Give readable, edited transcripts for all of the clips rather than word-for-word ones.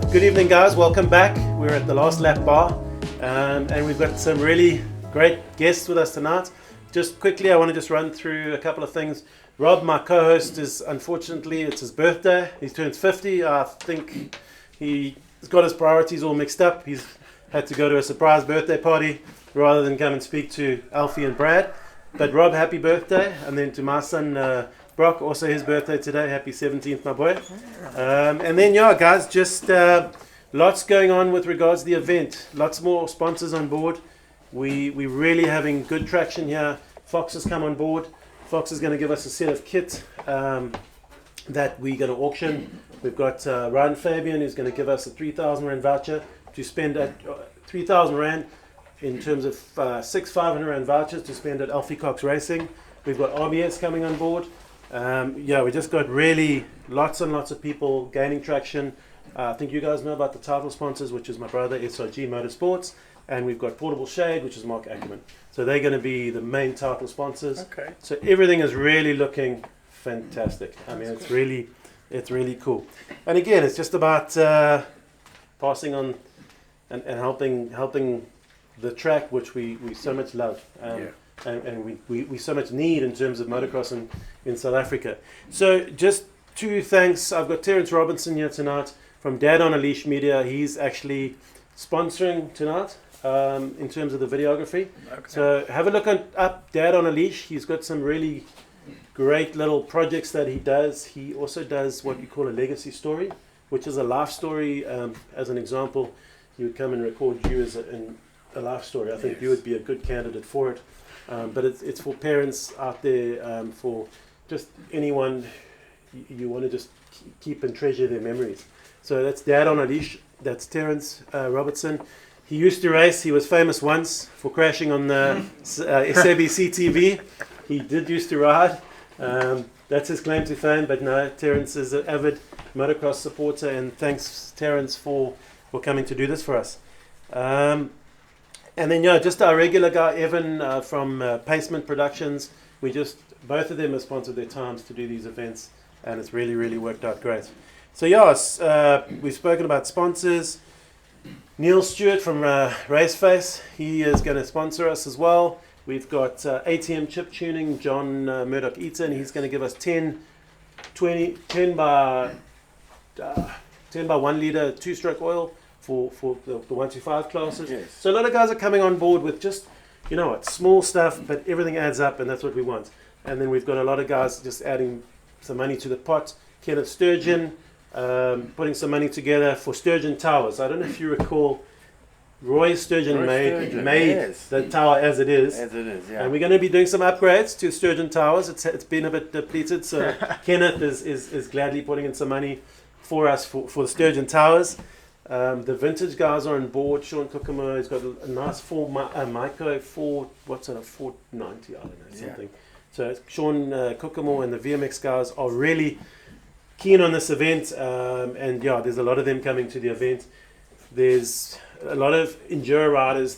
Good evening, guys. Welcome back. We're at the last lap bar, and we've got some really great guests with us tonight. Just quickly, I want to just run through a couple of things. Rob, my co-host, is unfortunately, it's his birthday. He turns 50. I think he's got his priorities all mixed up. He's had to go to a surprise birthday party rather than come and speak to Alfie and Brad. But Rob, happy birthday. And then to my son, Brock, also his birthday today. Happy 17th, my boy. And then, yeah, guys, just lots going on with regards to the event. Lots more sponsors on board. We're really having good traction here. Fox has come on board. Fox is going to give us a set of kit that we're going to auction. We've got Ryan Fabian, who's going to give us a 3,000 Rand voucher to spend at 3,000 Rand in terms of 500 Rand vouchers to spend at Alfie Cox Racing. We've got RBS coming on board. We just got really lots and lots of people gaining traction. I think you guys know about the title sponsors, which is my brother, SRG Motorsports. And we've got Portable Shade, which is Mark Ackerman. So they're going to be the main title sponsors. Okay. So everything is really looking fantastic. I mean, it's really cool. And again, it's just about passing on and helping the track, which we so much love. And we so much need in terms of motocross in South Africa. So just two thanks. I've got Terence Robinson here tonight from Dad on a Leash Media. He's actually sponsoring tonight. In terms of the videography. Okay. So have a look up Dad on a Leash. He's got some really great little projects that he does. He also does what you call a legacy story, which is a life story. As an example, he would come and record you as a life story. I think you would be a good candidate for it. But it's for parents out there, for just anyone you want to just keep and treasure their memories. So that's Dad on a Leash. That's Terence Robertson. He used to race. He was famous once for crashing on the SABC TV. He did used to ride. That's his claim to fame. But no, Terence is an avid motocross supporter. And thanks, Terence, for coming to do this for us. And then, just our regular guy, Evan, from Pacement Productions. Both of them have sponsored their times to do these events. And it's really, really worked out great. So, we've spoken about sponsors. Neil Stewart from Raceface, he is going to sponsor us as well. We've got ATM Chip Tuning, John Murdoch-Eaton. He's going to give us 10 by 1 litre 2-stroke oil for the 125 classes. Yes. So a lot of guys are coming on board with just, small stuff, but everything adds up, and that's what we want. And then we've got a lot of guys just adding some money to the pot. Kenneth Sturgeon, putting some money together for Sturgeon Towers. I don't know if you recall, Roy Sturgeon made the tower as it is. As it is, yeah. And we're going to be doing some upgrades to Sturgeon Towers. It's been a bit depleted, so Kenneth is gladly putting in some money for us for the Sturgeon Towers. The vintage guys are on board. Sean Kokomo has got a nice Myco 490, I don't know, something. So Sean Kokomo and the VMX guys are really keen on this event, and there's a lot of them coming to the event. There's a lot of enduro riders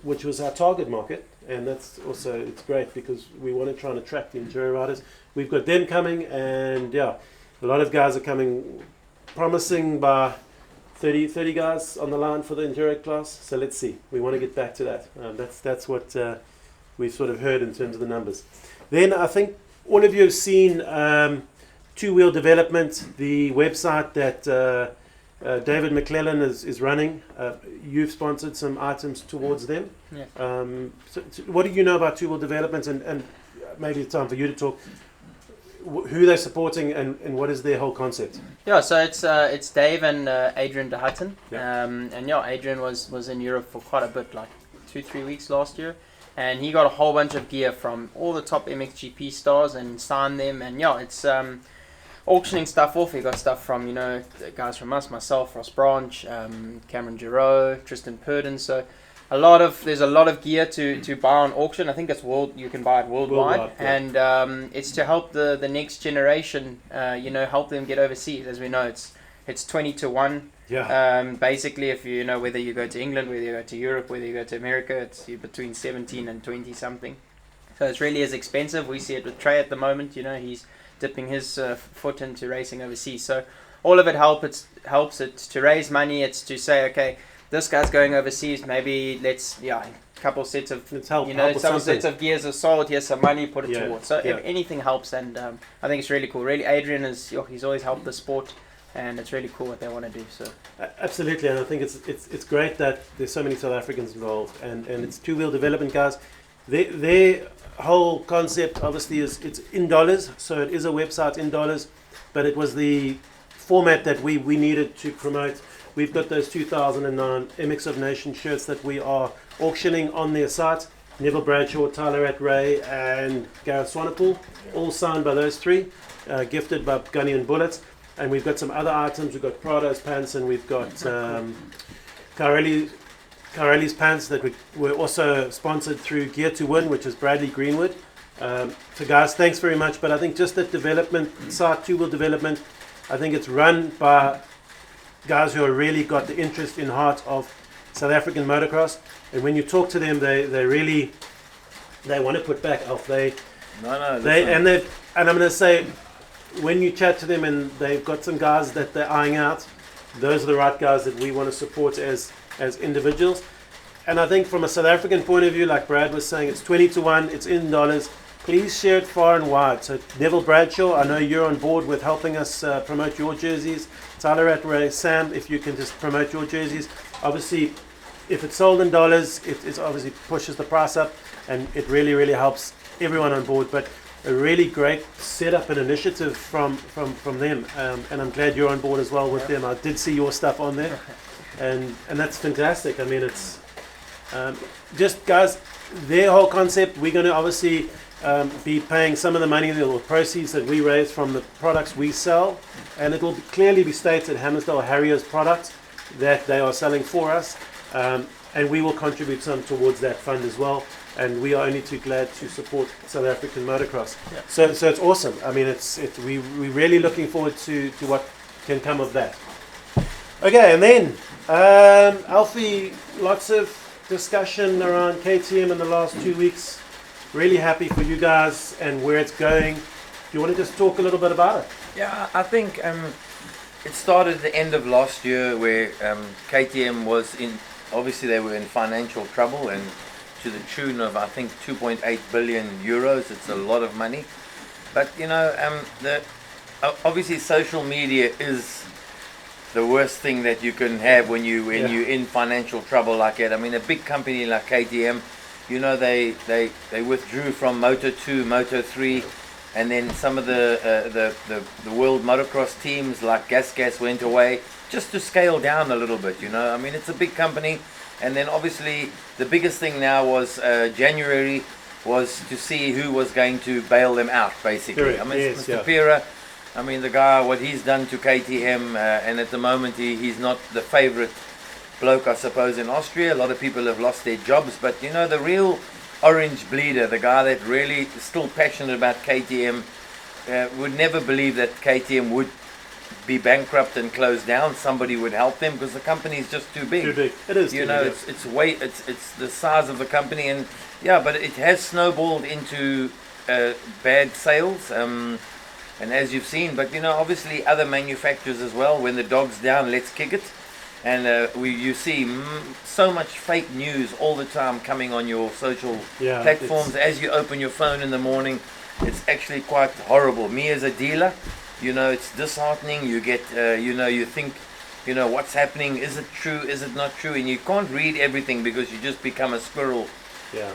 which was our target market, and that's also, it's great because we want to try and attract the enduro riders. We've got them coming, and a lot of guys are coming, promising by 30 guys on the line for the enduro class. So let's see. We want to get back to that. That's what we've sort of heard in terms of the numbers. Then I think all of you have seen Two Wheel Development, the website that David McClellan is running. You've sponsored some items towards them. Yeah. So what do you know about Two Wheel Development, and maybe it's time for you to talk who they're supporting and what is their whole concept? Yeah, so it's Dave and Adrian de Hutton. Yeah. And Adrian was in Europe for quite a bit, like 2-3 weeks last year. And he got a whole bunch of gear from all the top MXGP stars and signed them. And it's auctioning stuff off. He got stuff from, guys from us, myself, Ross Branch, Cameron Giroux, Tristan Purden. So there's a lot of gear to buy on auction. I think you can buy it worldwide. Yeah. And it's to help the next generation, help them get overseas. As we know, it's 20 to 1. Yeah. Basically, if whether you go to England, whether you go to Europe, whether you go to America, it's between 17 and 20 something. So it really is expensive. We see it with Trey at the moment. He's dipping his foot into racing overseas. So all of it helps it to raise money. It's to say, okay, this guy's going overseas, maybe let's couple sets of some sets of gears are sold, here's some money, put it towards. So if anything helps, and I think it's really cool. Really, Adrian he's always helped the sport, and it's really cool what they want to do. So absolutely, and I think it's great that there's so many South Africans involved, and it's two-wheel development guys. Their whole concept obviously it's in dollars, so it is a website in dollars, but it was the format that we needed to promote. We've got those 2009 MX of Nation shirts that we are auctioning on their site. Neville Bradshaw, Tyler Ray, and Gareth Swanepoel, all signed by those three, gifted by Gunny Bullets. And we've got some other items. We've got Prado's pants, and we've got Carelli's pants that were also sponsored through Gear to Win, which is Bradley Greenwood. So guys, thanks very much. But I think just that development site, two-wheel development, I think it's run by guys who are really got the interest in heart of South African motocross, and when you talk to them, they really want to put back off. And I'm going to say, when you chat to them and they've got some guys that they're eyeing out, those are the right guys that we want to support as individuals. And I think from a South African point of view, like Brad was saying, it's 20-1, it's in dollars. Please share it far and wide. So Neville Bradshaw, I know you're on board with helping us promote your jerseys. Tyler Ray, Sam, if you can just promote your jerseys. Obviously, if it's sold in dollars, it obviously pushes the price up, and it really, really helps everyone on board. But a really great setup and initiative from them, and I'm glad you're on board as well with them. I did see your stuff on there, and that's fantastic. I mean, it's just guys, their whole concept. We're going to obviously be paying some of the money or proceeds that we raise from the products we sell, and it will clearly be stated Hammarsdale Harriers products that they are selling for us, and we will contribute some towards that fund as well. And we are only too glad to support South African motocross. Yeah. So it's awesome. I mean, we're really looking forward to what can come of that. Okay, and then Alfie, lots of discussion around KTM in the last 2 weeks. Really happy for you guys and where it's going. Do you want to just talk a little bit about it? Yeah, I think it started at the end of last year where KTM was obviously they were in financial trouble, and to the tune of I think 2.8 billion euros. It's a lot of money, but obviously social media is the worst thing that you can have when you're in financial trouble like that. I mean, a big company like KTM, they withdrew from Moto2, Moto3, and then some of the world motocross teams like Gas went away just to scale down a little bit. I mean, it's a big company. And then obviously the biggest thing now was January was to see who was going to bail them out, basically. Correct. I mean, yes, Mr. Pira, I mean, the guy, what he's done to KTM, and at the moment he's not the favorite bloke, I suppose, in Austria. A lot of people have lost their jobs, but the real orange bleeder, the guy that really is still passionate about KTM, would never believe that KTM would be bankrupt and closed down. Somebody would help them because the company is just too big. Too big. It is. It's the size of the company, and but it has snowballed into bad sales. And as you've seen, but obviously other manufacturers as well. When the dog's down, let's kick it. And you see so much fake news all the time coming on your social platforms. As you open your phone in the morning, it's actually quite horrible. Me as a dealer, it's disheartening. You get, you think, what's happening? Is it true? Is it not true? And you can't read everything because you just become a squirrel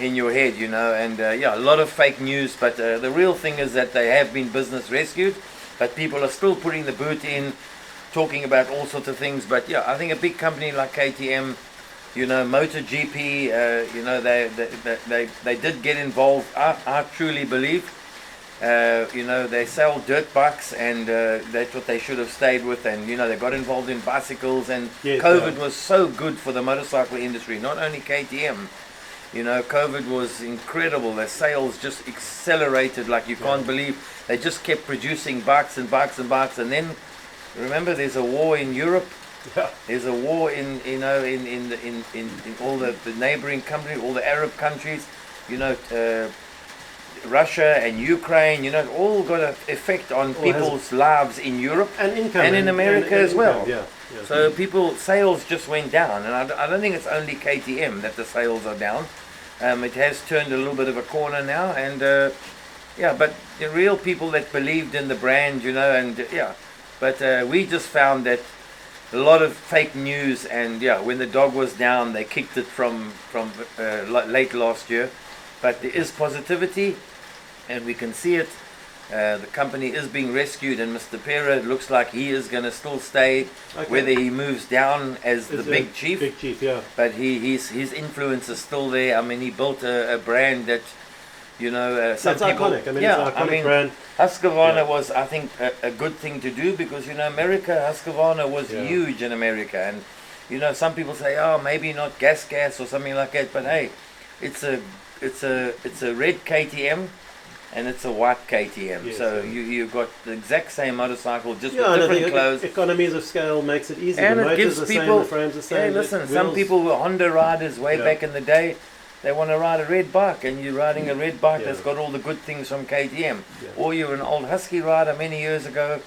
in your head, And a lot of fake news. But the real thing is that they have been business rescued, but people are still putting the boot in, talking about all sorts of things. But I think a big company like KTM, MotoGP, they did get involved. I truly believe. They sell dirt bikes, and that's what they should have stayed with. And they got involved in bicycles, and COVID was so good for the motorcycle industry, not only KTM. COVID was incredible. The sales just accelerated like you can't believe. They just kept producing bikes and bikes and bikes, and then remember, there's a war in Europe. There's a war in all the neighboring countries, all the Arab countries. Russia and Ukraine, you know, it all got an effect on people's lives in Europe and income and in America as well. Yeah. So sales just went down, and I don't think it's only KTM that the sales are down. It has turned a little bit of a corner now, and but the real people that believed in the brand, you know, and but we just found that a lot of fake news, and when the dog was down, they kicked it from late last year. But there is positivity, and we can see it. The company is being rescued, and Mr. Pera looks like he is going to still stay, whether he moves down as the big chief. Big chief, yeah. But his influence is still there. I mean, he built a brand that, you know, some it's people. Iconic. I mean, it's an iconic brand. Husqvarna was, I think, a good thing to do, because, you know, Husqvarna was huge in America, and, you know, some people say, oh, maybe not gas or something like that, but hey, it's a red KTM. And it's a white KTM, yes, so you've got the exact same motorcycle, just with and different clothes. Economies of scale makes it easy. And the it gives the people. same, the frames the same. Hey, listen, some people were Honda riders way back in the day. They want to ride a red bike, and you're riding a red bike that's got all the good things from KTM. Or you're an old Husky rider many years ago,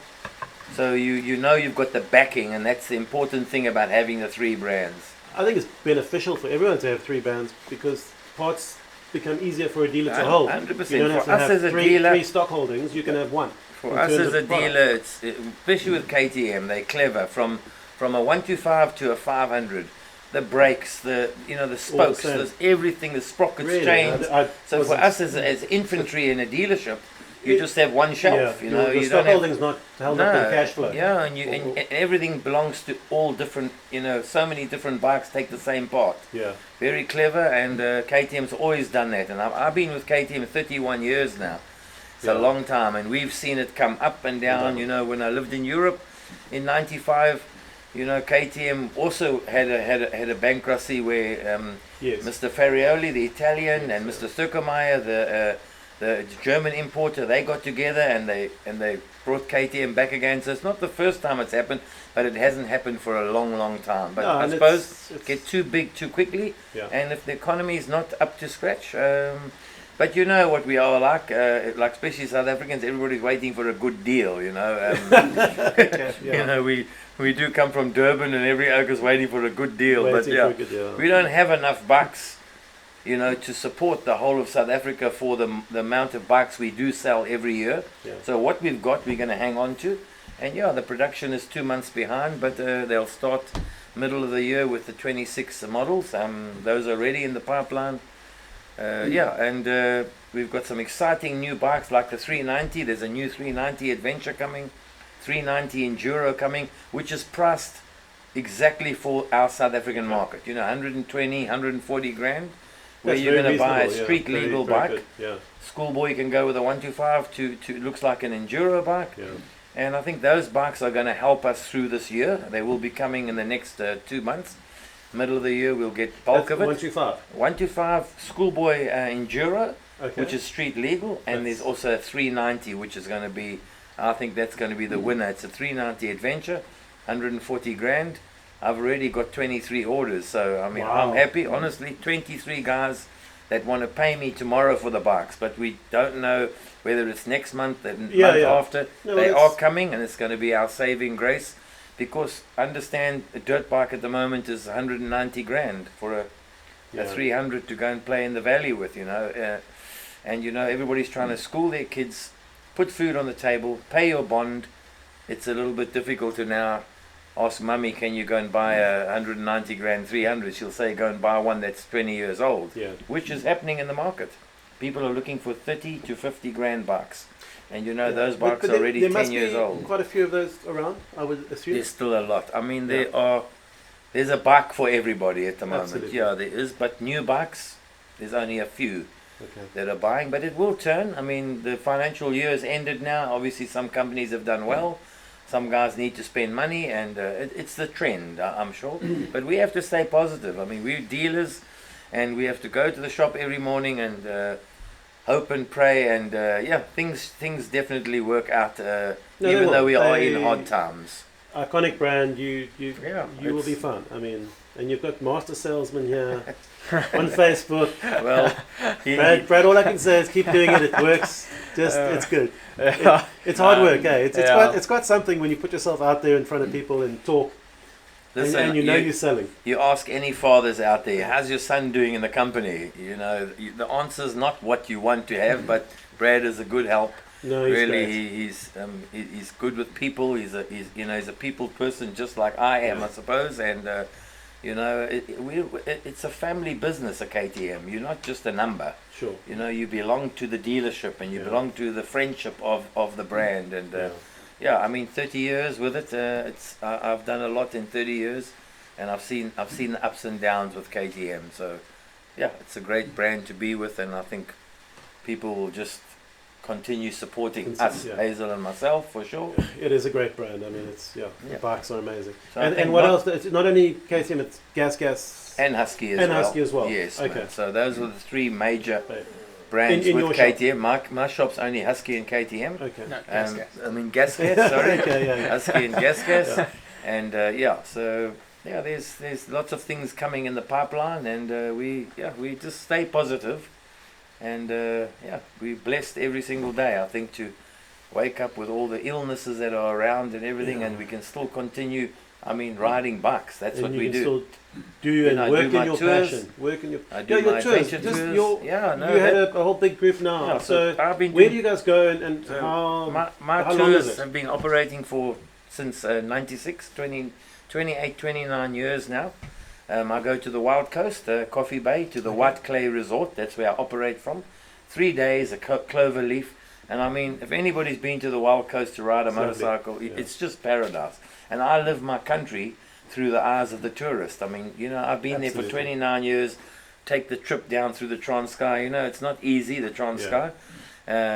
so you know you've got the backing, and that's the important thing about having the three brands. I think it's beneficial for everyone to have three brands, because parts become easier for a dealer to hold. 100%. You don't have For to us have as a three dealer, stock holdings. You can have one. For us as a dealer, it's especially with KTM, they clever from a 125 to a 500. The brakes, the spokes, everything, the sprockets change. So for us as infantry in a dealership, you just have one shelf. You know, the stock holding's not held up in cash flow. Yeah, and everything belongs to all different. You know, so many different bikes take the same part. Yeah. Very clever, and KTM's always done that. And I've been with KTM 31 years now. It's a long time, and we've seen it come up and down. You know, when I lived in Europe in '95, you know, KTM also had a bankruptcy where Mr. Farioli, the Italian, and Mr. Thurkemeyer, the German importer, they got together and they brought KTM back again. So it's not the first time it's happened, but it hasn't happened for a long time. But I suppose it's get too big too quickly, and if the economy is not up to scratch. But you know what we are like especially South Africans, everybody's waiting for a good deal, you know. You know, we do come from Durban, and every oak is waiting for a good deal. We don't have enough bucks, you know, to support the whole of South Africa for the amount of bikes we do sell every year. So what we've got, we're going to hang on to. And the production is 2 months behind, but they'll start middle of the year with the 26 models. Those are ready in the pipeline. And we've got some exciting new bikes like the 390. There's a new 390 Adventure coming, 390 Enduro coming, which is priced exactly for our South African market. You know, 120, 140 grand. Where you're going to buy a street legal bike. Schoolboy can go with a 125 to looks like an enduro bike. And I think those bikes are going to help us through this year. They will be coming in the next 2 months. Middle of the year we'll get bulk of it. 125 Schoolboy enduro, which is street legal, and there's also a 390, which is going to be, I think that's going to be the winner. It's a 390 Adventure, 140 grand. I've already got 23 orders, so I mean, I'm happy. Honestly, 23 guys that want to pay me tomorrow for the bikes, but we don't know whether it's next month, the month after. They are coming, and it's going to be our saving grace, because understand a dirt bike at the moment is 190 grand for a 300 to go and play in the valley with, you know. And you know, everybody's trying to school their kids, put food on the table, pay your bond. It's a little bit difficult to now ask mummy, can you go and buy a 190 grand 300? She'll say, go and buy one that's 20 years old, which is happening in the market. People are looking for 30 to 50 grand bikes. And you know, those bikes are already 10 years old. Quite a few of those around, I would assume. There's still a lot. I mean, there's a bike for everybody at the moment. Absolutely. Yeah, there is. But new bikes, there's only a few that are buying. But it will turn. I mean, the financial year has ended now. Obviously, some companies have done well. Some guys need to spend money, and it's the trend, I'm sure. But we have to stay positive. I mean, we're dealers, and we have to go to the shop every morning and hope and pray, and things definitely work out, even though we are in hard times. iconic brand. You Yeah, will be it's- fun. I mean, and you've got master salesman here on Facebook. Well, Brad, all I can say is keep doing it. It works. Just it's good. It's hard work, eh? It's quite something when you put yourself out there in front of people and talk, listen, and you know you're selling. You ask any fathers out there, how's your son doing in the company? You know, the answer's not what you want to have, but Brad is a good help. No, he's Really, great. he's good with people. He's a people person just like I am, Yeah. I suppose. And you know, it's a family business, a KTM. You're not just a number. Sure. You know, you belong to the dealership and you Yeah. belong to the friendship of the brand. And Yeah. yeah, I mean, 30 years with it. I've done a lot in 30 years, and I've seen the ups and downs with KTM. So yeah, it's a great brand to be with, and I think people will just continue supporting us, Yeah. Hazel and myself, for sure. It is a great brand. I mean, it's the Yeah. bikes are amazing. So I think And what not- else? It's not only KTM, it's Gas. And Husky as And well. Husky as well. Yes. Okay. Man. So those are the three major Right. brands In with your shop? KTM. My shop's only Husky and KTM. Okay. No, gas. I mean Gasgas, sorry. Okay, yeah. Husky and Gasgas. And so yeah, there's lots of things coming in the pipeline, and we just stay positive, and we're blessed every single day, I think, to wake up with all the illnesses that are around and everything, Yeah. and we can still continue. I mean, riding bikes. That's And what you we can do. still do You and know, I work do in my your tours. passion. Work in your I do your my tours. adventure Just tours. Yeah, no, you had that- a whole big group now. Yeah, so I've been where doing- do you guys go and So how? my how long is tours it? have been operating since 96, 28, 29 years now. I go to the Wild Coast, Coffee Bay, to the White Clay Resort. That's where I operate from. 3 days, a clover leaf. And I mean, if anybody's been to the Wild Coast to ride a It's lovely. motorcycle, Yeah. it's just paradise. And I live my country through the eyes of the tourist. I mean, you know, I've been there for Absolutely. 29 years. Take the trip down through the Transkei. You know, it's not easy, the Transkei.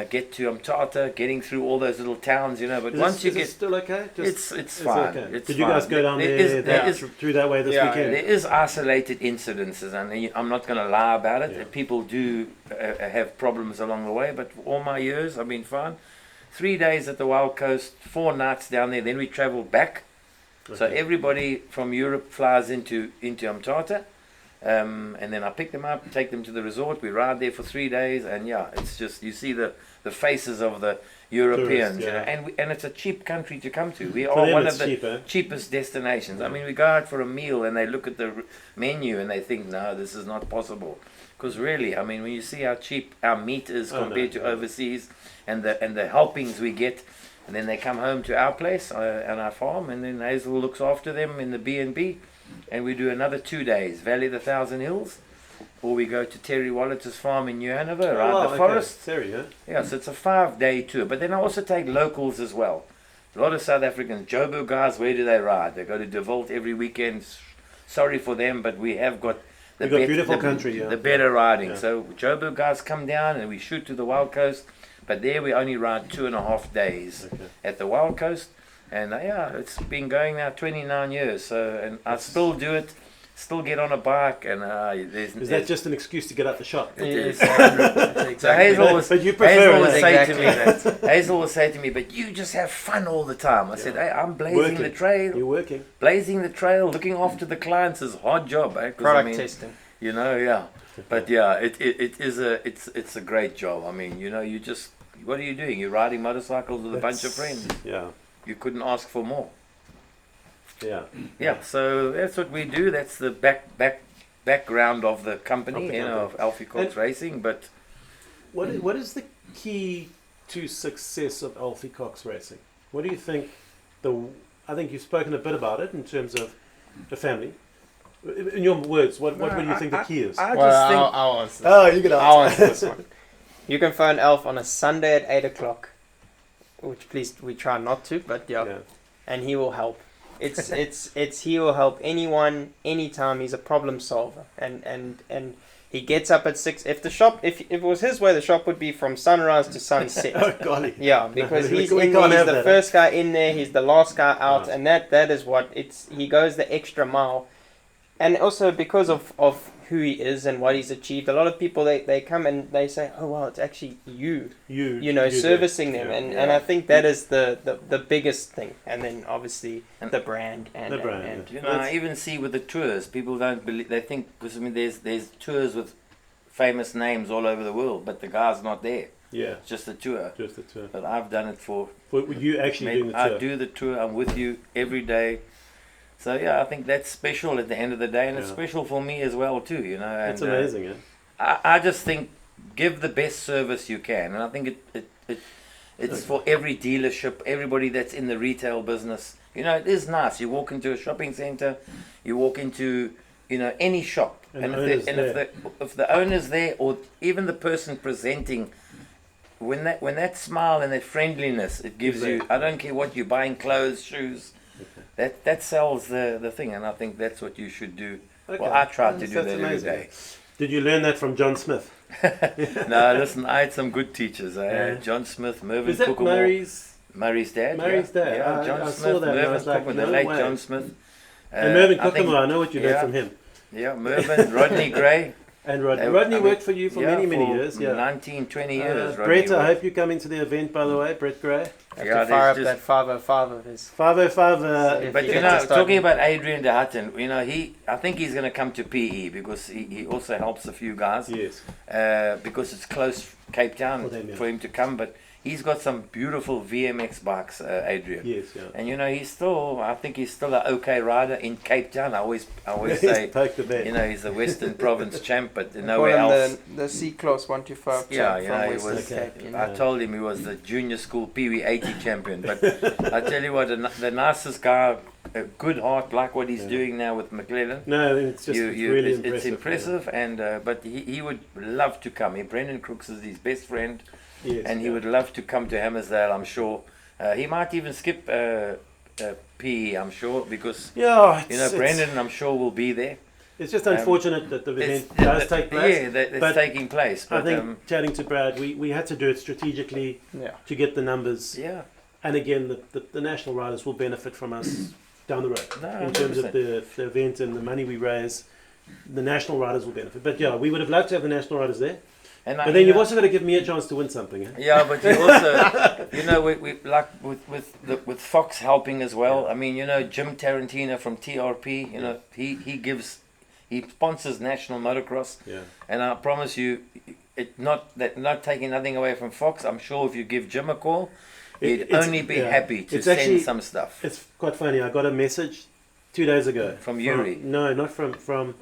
Get to Umtata, getting through all those little towns, you know. But once you is get, it still okay? it's is it fine. okay? It's Did you guys fine. go down There there, there is through that way this Yeah, weekend? there is isolated incidences, and I'm not going to lie about it. Yeah. People do have problems along the way, but for all my years, I've been fine. 3 days at the Wild Coast, 4 nights down there, then we travel back. So Okay. everybody from Europe flies into Umtata, and then I pick them up, take them to the resort. We ride there for 3 days, and yeah, it's just, you see the faces of the Europeans, Tourists, you know, yeah. and it's a cheap country to come to. We For are them one it's of the cheap, eh? cheapest destinations. I mean, we go out for a meal and they look at the menu and they think, no, this is not possible. Because really, I mean, when you see how cheap our meat is Oh, no, compared to no. overseas, and the helpings we get, and then they come home to our place and our farm, and then Hazel looks after them in the B&B, and we do another 2 days, Valley of the Thousand Hills, or we go to Terry Wallet's farm in New Hanover, ride Oh, the okay. forest. There you go. Yeah, so it's a 5-day tour. But then I also take locals as well. A lot of South Africans, Joburg guys, where do they ride? They go to De Volt every weekend. Sorry for them, but we have got We've got beautiful country, yeah. the better riding. Yeah. So Joburg guys come down and we shoot to the Wild Coast. But there we only ride 2.5 days Okay. at the Wild Coast. And it's been going now 29 years. So, and I still do it. Still get on a bike, and Is that just an excuse to get out the shop? It is. Exactly. So Hazel was, But you prefer Hazel it, would eh? say to me Exactly. that Hazel would say to me, but you just have fun all the time. I said, hey, I'm blazing the Working. trail. You're working. Blazing the trail, looking after the clients is a hard job, eh? 'Cause, Product I mean, testing. you know, yeah. But yeah, it is it's a great job. I mean, you know, you just, what are you doing? You're riding motorcycles with a bunch of friends. Yeah. You couldn't ask for more. Yeah. Yeah, so that's what we do. That's the background of the company, Of the you know, company. of Alfie Cox And- Racing. But What is the key to success of Alfie Cox Racing? What do you think? I think you've spoken a bit about it in terms of the family. In your words, what do you think the key is? I Well, just think I'll answer this. Oh, you can I'll answer this one. You can phone Alf on a Sunday at 8 o'clock, which please we try not to, but yeah, and he will help. It's he will help anyone, anytime. He's a problem solver, and he gets up at 6. If it was his way, the shop would be from sunrise to sunset. Oh, golly. Yeah, because we he's can't in there, he's have the that, first guy in there, he's the last guy out, Right. and that is what he goes the extra mile. and also because of who he is and what he's achieved, a lot of people they come and they say, oh wow, it's actually you servicing them, and I think that is the biggest thing, and then obviously the brand and you know, I even see with the tours, people don't believe, they think, because I mean there's tours with famous names all over the world, but the guy's not there. Yeah, it's just a tour. Just a tour. But I've done it for you actually doing the tour. I do the tour. I'm with you every day. So yeah, I think that's special at the end of the day, and it's special for me as well too. You know, it's amazing. I just think give the best service you can, and I think it's for every dealership, everybody that's in the retail business. You know, it is nice. You walk into a shopping center, you walk into any shop, and if the owner's there, or even the person presenting, when that smile and that friendliness it gives you, I don't care what you're buying, clothes, shoes. That sells the thing, and I think that's what you should do. Okay. Well, I try to do that every day. Did you learn that from John Smith? No, listen, I had some good teachers. John Smith, Mervyn Is that Murray's dad? Murray's dad. Yeah, John I Smith, saw that. Mervyn Cookman, the late John Smith. And Mervyn Cookman, I know what you learned from him. Yeah, Mervyn, Rodney Gray. And Rodney worked for you for many years. 19, 20 years. Brett, I hope you're coming to the event, by the way. Brett Gray. Have to fire up that 505 of his. 505. But you know, talking about Adrian de Hutton, I think he's going to come to PE because he also helps a few guys. Yes. Because it's close Cape Town for him to come, but he's got some beautiful VMX bikes, Adrian. Yes, yeah. And I think he's still an okay rider in Cape Town. I always say, poke the bet. He's the Western Province champ, but nowhere else. The C-Class 125 champ from Western Cape. I told him he was the junior school Pee-wee 80 champion. But I tell you what, the nicest guy, a good heart, like what he's doing now with McLellan. No, it's just really impressive. It's impressive, but he would love to come. Brendan Crooks is his best friend. Yes, and he would love to come to Hammarsdale, I'm sure. He might even skip PE, I'm sure, because Brendan, I'm sure, will be there. It's just unfortunate that the event does take place. Yeah, it's taking place. But I think, chatting to Brad, we had to do it strategically to get the numbers. Yeah. And again, the national riders will benefit from us down the road. In terms of the event and the money we raise, the national riders will benefit. But yeah, we would have loved to have the national riders there. But then you've also got to give me a chance to win something. Yeah, but you also, we like with Fox helping as well. I mean, Jim Tarantino from TRP. He sponsors National Motocross. Yeah. And I promise you, not taking nothing away from Fox. I'm sure if you give Jim a call, he'd only be happy to send some stuff. It's quite funny. I got a message 2 days ago from Yuri. No, not from.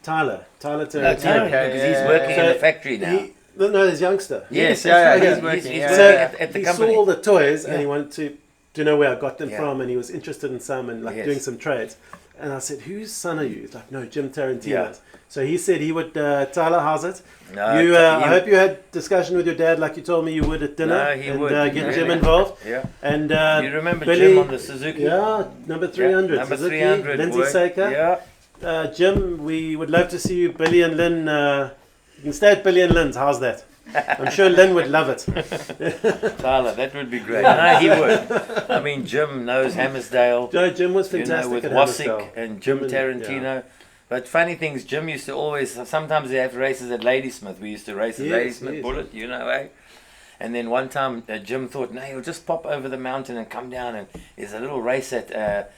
Tyler because he's working in the factory now. There's youngster. Yes, he's working at the company. He saw all the toys and he wanted to know where I got them from, and he was interested in some and doing some trades. And I said, "Whose son are you?" He's like, "No, Jim Tarantino." Yeah. So he said he would. Tyler, how's it? No, I hope you had discussion with your dad like you told me you would at dinner. No, he would. Get Jim involved. Yeah. And you remember Billy, Jim on the Suzuki? Yeah, number 300. Yeah, number 300. Lindsay Saker. Yeah. Jim, we would love to see you. Billy and Lynn, you can stay at Billy and Lynn's. How's that? I'm sure Lynn would love it. Tyler, that would be great. No, he would. I mean, Jim knows Hammarsdale. Jim was fantastic with at Wasick and Jim Tarantino. Yeah. But funny things, Jim used to always, sometimes they have races at Ladysmith. We used to race at Ladysmith Bullet, And then one time Jim thought, no, he'll just pop over the mountain and come down, and there's a little race at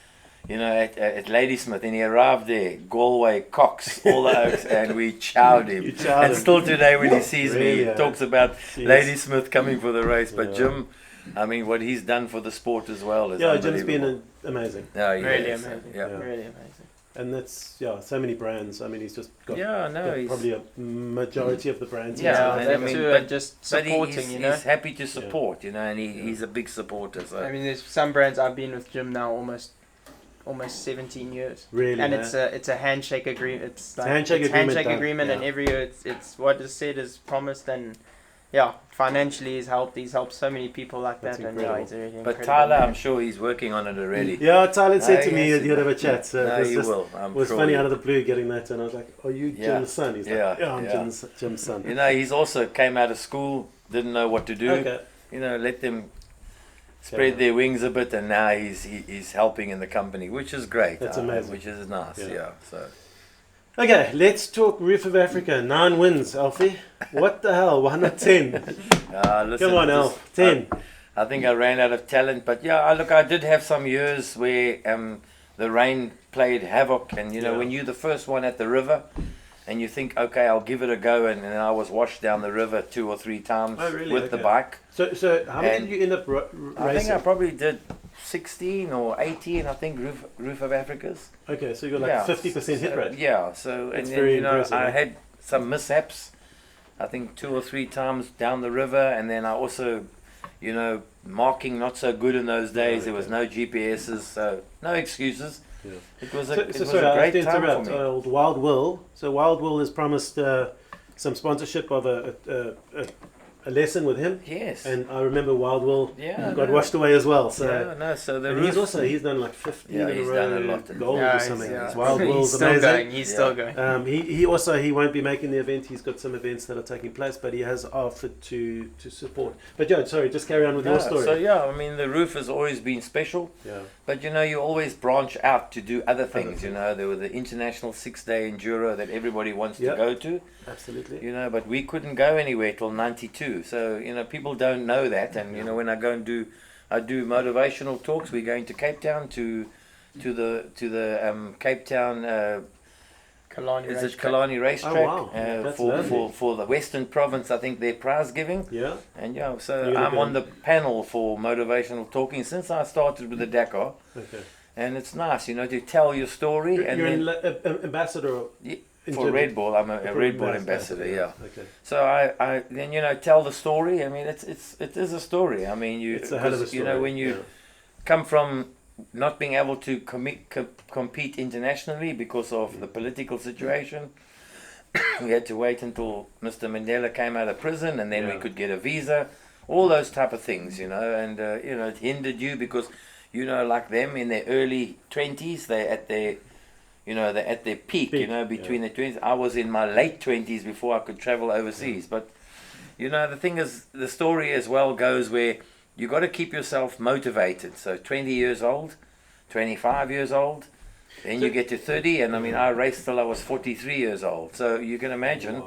Ladysmith, and he arrived there, Galway, Cox, all the Oaks, and we chowed him. And still today when he sees me, he talks about Ladysmith coming for the race. But Jim, I mean, what he's done for the sport as well is unbelievable. Jim's been amazing. Really amazing. Really amazing. And that's, so many brands. I mean, he's just got, he's probably a majority of the brands. But just supporting, he's happy to support, and he's a big supporter. So. I mean, there's some brands I've been with Jim now almost 17 years. Really, and it's a handshake agreement. It's like handshake agreement, and every year it's what is said is promised, and financially he's helped so many people like that. Incredible. And he's really incredible. But Tyler, I'm sure he's working on it already. Yeah, Tyler said to me he'd have a chat. So he will. It was funny out of the blue getting that, and I was like, "Are you Jim's son?" He's like, "Yeah, I'm Jim's son." He's also came out of school, didn't know what to do. Okay. Let them spread their wings a bit, and now he's helping in the company, which is great. That's amazing. Which is nice. So Okay, let's talk Roof of Africa. 9 wins, Alfie. What the hell? Why not 10? Listen, Come on, Alf. 10. I think I ran out of talent, but yeah, I did have some years where the rain played havoc, and you know, when you're the first one at the river, and you think, okay, I'll give it a go, and then I was washed down the river 2 or 3 times with the bike. So how many did you end up racing? I think I probably did 16 or 18, I think, Roof of Africa's. Okay, so you got like 50% hit rate. Yeah, so, That's and very then, you know, impressive, I eh? had some mishaps, I think 2 or 3 times down the river, and then I also, you know, marking not so good in those days. There was no GPSs, so no excuses. Yeah. It was a, Sorry, a I have great to time interrupt. for me. Old Wild Will. So Wild Will has promised some sponsorship of a lesson with him. Yes. And I remember Wild Will got no. washed away as well. So Yeah, no, so the and he's done like 15 in a he's row done a lot. gold Yeah, or something. he's- His Wild Will's he's still amazing. going. He's still going. He won't be making the event. He's got some events that are taking place, but he has offered to support. But yeah, sorry, just carry on with your story. So yeah, I mean, the roof has always been special, Yeah. but you know, you always branch out to do other things. You know, there was the international 6-day enduro that everybody wants to go to. Absolutely. You know, but we couldn't go anywhere till '92. So you know, people don't know that. And you know, when I go and do motivational talks. We're going to Cape Town to the Cape Town. Kalani Is it racetrack. Kalani racetrack? wow. That's for lovely. the Western Province, I think they're prize giving. Yeah. And yeah, so You're gonna I'm go- on the panel for motivational talking since I started with the Dakar, Okay. and it's nice, you know, to tell your story. You're and an then, ambassador in for terms Red of- Bull, I'm a for Red Bull ambassador. Yeah. Okay. So I then you know tell the story. I mean, it is a story. I mean, It's a hell of a 'cause, you story. know, when you come from not being able to compete internationally because of the political situation. We had to wait until Mr. Mandela came out of prison, and then we could get a visa. All those type of things, you know, and you know, it hindered you because, you know, like them in their early 20s, they're at their peak, you know, between their 20s. I was in my late 20s before I could travel overseas. But, you know, the thing is, the story as well goes where you got to keep yourself motivated. So 20 years old, 25 years old, then you get to 30, and I mean, I raced till I was 43 years old. So you can imagine,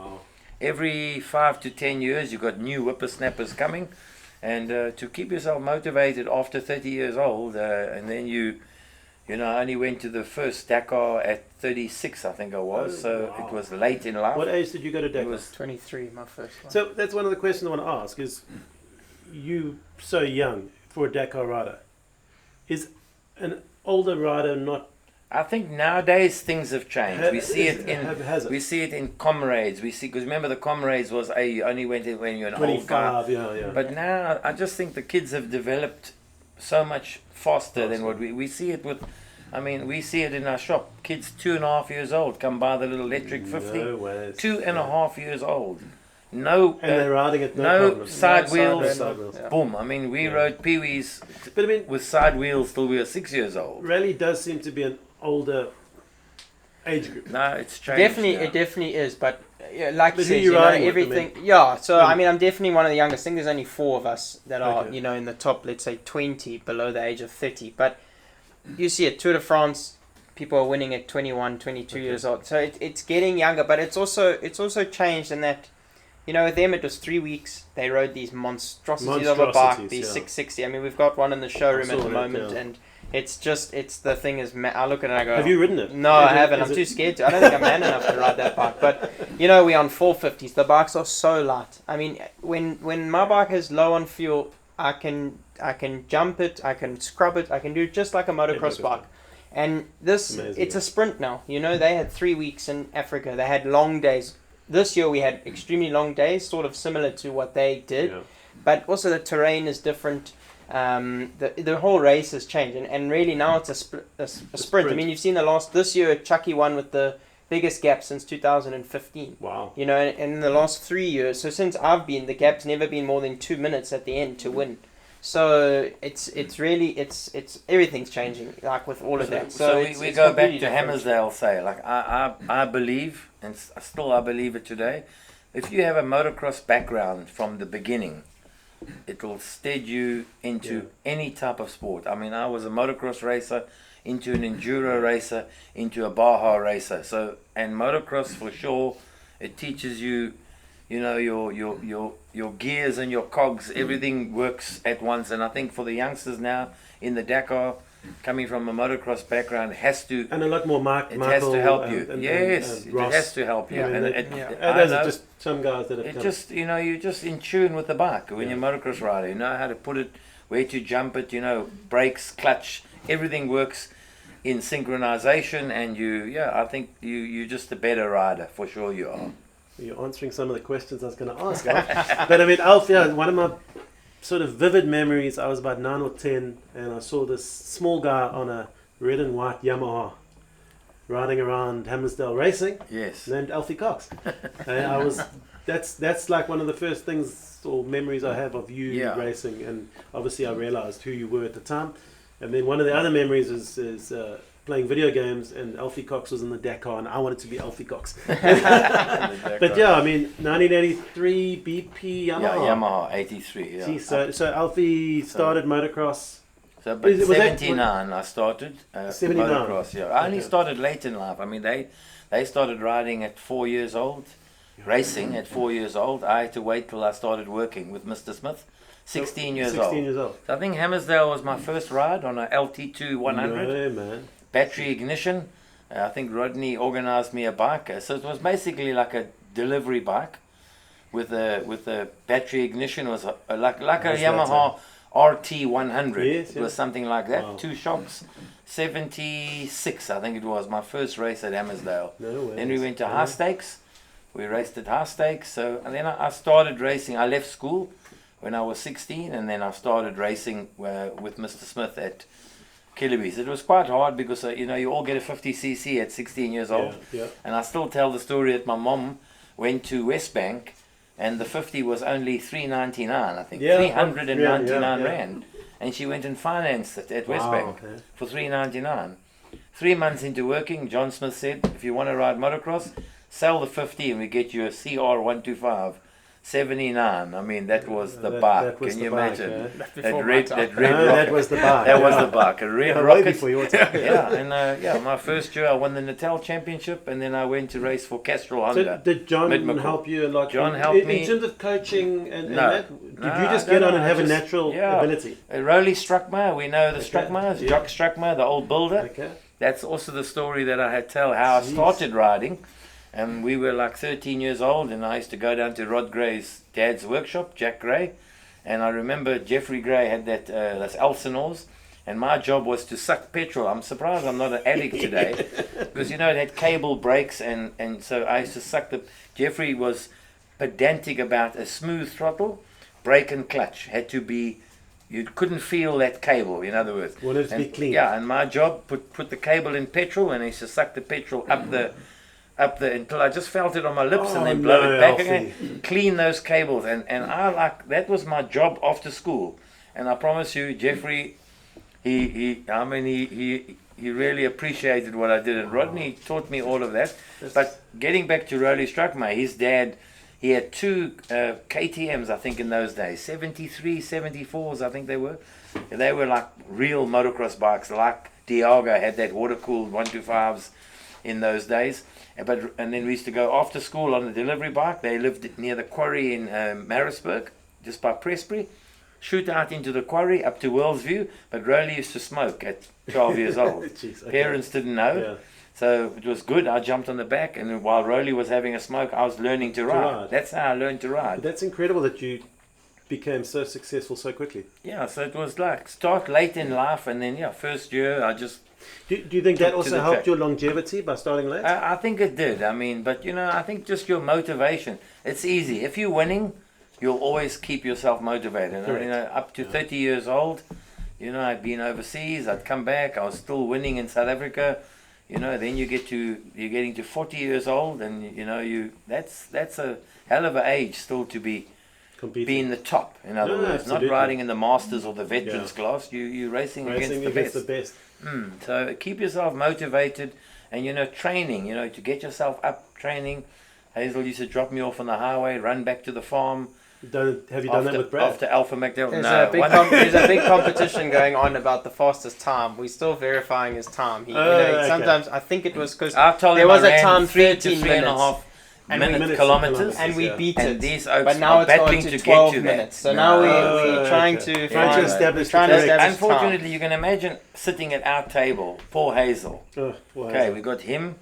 every 5 to 10 years, you've got new whippersnappers coming, and to keep yourself motivated after 30 years old, and then you know, I only went to the first Dakar at 36, I think I was. So it was late in life. What age did you go to Dakar? It was 23, my first one. So that's one of the questions I want to ask is, you so young for a Dakar rider, is an older rider not? I think nowadays things have changed. We see it Has it? we see it in comrades. We see, because remember the comrades was you only went in when you're an old guy. 25, yeah. But now I just think the kids have developed so much faster than what we see it with. I mean, we see it in our shop. Kids 2.5 years old come buy the little electric 50. No ways. 2.5 years old. No, And they're riding it no problem. side No wheels. side wheels. Yeah. Boom. I mean, we rode peewees But I mean, with side wheels till we were 6 years old. rally does seem to be an older age group. No, it's changed. Definitely, now. it definitely is. But like But you who said, you you know, riding with, I everything. mean? Yeah. So Yeah. I mean, I'm definitely one of the youngest. I think there's only 4 of us that are, Okay. you know, in the top. Let's say 20, below the age of 30. But you see at Tour de France, people are winning at 21, 22 years old. So it's getting younger, but it's also changed in that, you know, with them it was 3 weeks. They rode these monstrosities of a bike, Monstrosities, these yeah. 660. I mean, we've got one in the showroom I at saw the that, moment, yeah. and it's the thing is, I look at it and I go, Have you ridden it? no, Is I it- haven't. is I'm it- too scared to. I don't think I'm man enough to ride that bike. But you know, we're on 450s. The bikes are so light. I mean, when my bike is low on fuel, I can jump it, I can scrub it, I can do it just like a motocross bike. And this, Amazing. it's a sprint now. You know, they had 3 weeks in Africa. They had long days. This year we had extremely long days, sort of similar to what they did. Yeah. But also the terrain is different. The whole race has changed, and really now it's a sprint. I mean, you've seen this year Chucky won with the biggest gap since 2015. Wow. You know, and in the last 3 years, so since I've been, the gap's never been more than 2 minutes at the end to win. So it's really everything's changing, like with all of that. So it's we go back completely to different. Hammarsdale say, like I believe, and still I believe it today, if you have a motocross background from the beginning, it will stead you into any type of sport. I mean, I was a motocross racer into an enduro racer, into a Baja racer. So, and motocross for sure, it teaches you, you know, your gears and your cogs, everything works at once. And I think for the youngsters now in the Dakar, coming from a motocross background, has to, and a lot more it has to help you. and Yes, it Ross. has to help you. I mean, I those know, are just some guys that have it come. just, you know, you're just in tune with the bike when Yeah. you're motocross rider. You know how to put it, where to jump it, you know, brakes, clutch, everything works in synchronization. And I think you're just a better rider, for sure you are. You're answering some of the questions I was going to ask. Alf. But I mean, Alf, one of my sort of vivid memories, I was about 9 or 10, and I saw this small guy on a red and white Yamaha riding around Hammarsdale racing, Yes. named Alfie Cox. And that's like one of the first things or memories I have of you racing, and obviously I realized who you were at the time. And then one of the other memories is playing video games, and Alfie Cox was in the Dakar, and I wanted to be Alfie Cox. But yeah, I mean, 1983 BP Yamaha. Yeah, Yamaha 83. Yeah. Gee, so Alfie started motocross. So, but Was that- 79 I started 79? motocross. Yeah, I only Okay. started late in life. I mean, they started riding at 4 years old, racing at 4 years old. I had to wait till I started working with Mr. Smith. 16 years 16 old. years old. So I think Hammarsdale was my first ride on a LT2 100. No, man. Battery ignition. I think Rodney organized me a bike. So it was basically like a delivery bike with a battery ignition. It was like a What's that, Yamaha RT 100. Yes, It yeah. was something like that. Wow. 2 shocks. 76, I think it was my first race at Hammarsdale. No way. Then we went to Yeah. High Stakes. We raced at High Stakes. So and then I started racing. I left school when I was 16, and then I started racing with Mr. Smith at Killibees. It was quite hard because you all get a 50cc at 16 years old, Yeah. and I still tell the story that my mom went to West Bank, and the 50 was only $399, I think, Yeah, 399 yeah. rand, and she went and financed it at West Wow, Bank okay. for $399. 3 months into working, John Smith said, if you want to ride motocross, sell the 50 and we get you a CR 125. 79. I mean, that was the bike. That was Can the you bike, imagine? eh? That's That before my red, time. that red No, rocket. that was the bike. That was yeah. the bike. A red Yeah, way rocket. before your time. Yeah, and my first year I won the Natal Championship, and then I went to race for Castrol So Honda. did John Mid-Macau. help you a lot? John in, helped in me. terms of coaching and No. that? Did No, you just I get don't on know, and I have a just- natural yeah. ability? Rolly Struckmeyer, we know the Okay, Struckmeyers, yeah. Jock Struckmeyer, the old builder. Okay. That's also the story that I had tell how Jeez. I started riding. And we were like 13 years old, and I used to go down to Rod Gray's dad's workshop, Jack Gray. And I remember Jeffrey Gray had that's Elsinores, and my job was to suck petrol. I'm surprised I'm not an addict today, because it had cable brakes, and so I used to suck the. Jeffrey was pedantic about a smooth throttle, brake and clutch had to be. You couldn't feel that cable, in other words. Wanted it to be And, clean. Yeah, and my job put the cable in petrol, and I used to suck the petrol up the until I just felt it on my lips, and then blow no, it back Alfie. again, clean those cables, and I that was my job after school. And I promise you, Jeffrey, he really appreciated what I did, and Rodney taught me all of that. But getting back to Rolly Struckmeyer, his dad, he had 2 KTMs, I think, in those days, 73, 74s, I think they were. They were like real motocross bikes, like Diago had that water-cooled 125s in those days. And then we used to go after school on the delivery bike. They lived near the quarry in Harrisburg, just by Prestbury. Shoot out into the quarry up to World's View, but Rolly used to smoke at 12 years old. Jeez, okay. Parents didn't know. Yeah. So it was good. I jumped on the back, and while Rolly was having a smoke, I was learning to ride. ride. That's how I learned to But ride. that's incredible that you became so successful so quickly. Yeah, so it was like start late in life, and then first year I just. Do you think that To also the helped track. your longevity by starting late? I think it did. I mean, but I think just your motivation. It's easy. If you're winning, you'll always keep yourself motivated. Correct. Up to 30 years old, I'd been overseas. I'd come back. I was still winning in South Africa. Then you're getting to 40 years old, and that's a hell of an age still to be Competing. in the top. In other No, words, absolutely. not riding in the Masters or the Veterans Yeah. class. You're racing Racing against the best. So keep yourself motivated, and training. To get yourself up training. Hazel used to drop me off on the highway, run back to the farm, Have you done that with Brad? After Alpha McDowell? There's a big competition going on about the fastest time. We're still verifying his time. Okay. Sometimes I think it was because I told there him was I a ran time 3 to 13 3 and a half kilometers. and we beat And it. these oaks But now are it's gone battling to to get 12 to minutes. that. So now we're trying to Trying to establish the correct- Unfortunately, you can imagine sitting at our table, poor Hazel. Okay, we got him,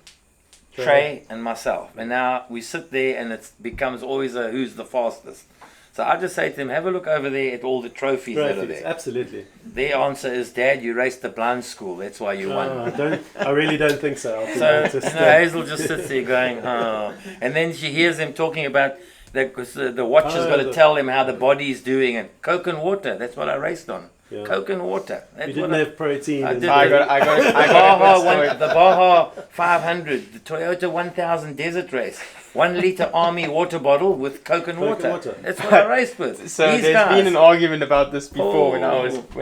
Trey, and myself. And now we sit there and it becomes always a who's the fastest. So I just say to him, have a look over there at all the trophies that are there. Absolutely. Their answer is, Dad, you raced the blind school. That's why you won. I really don't think so. So Hazel just sits there going, oh. And then she hears him talking about that because the watch has got to tell him how the body's doing. And Coke and water, that's what I raced on. Yeah. Coke and water. That's You didn't have protein. I did. I got The Baja 500, the Toyota 1000 desert race. 1 litre army water bottle with Coke and water. That's what I raced with. So These there's guys. been an argument about this before when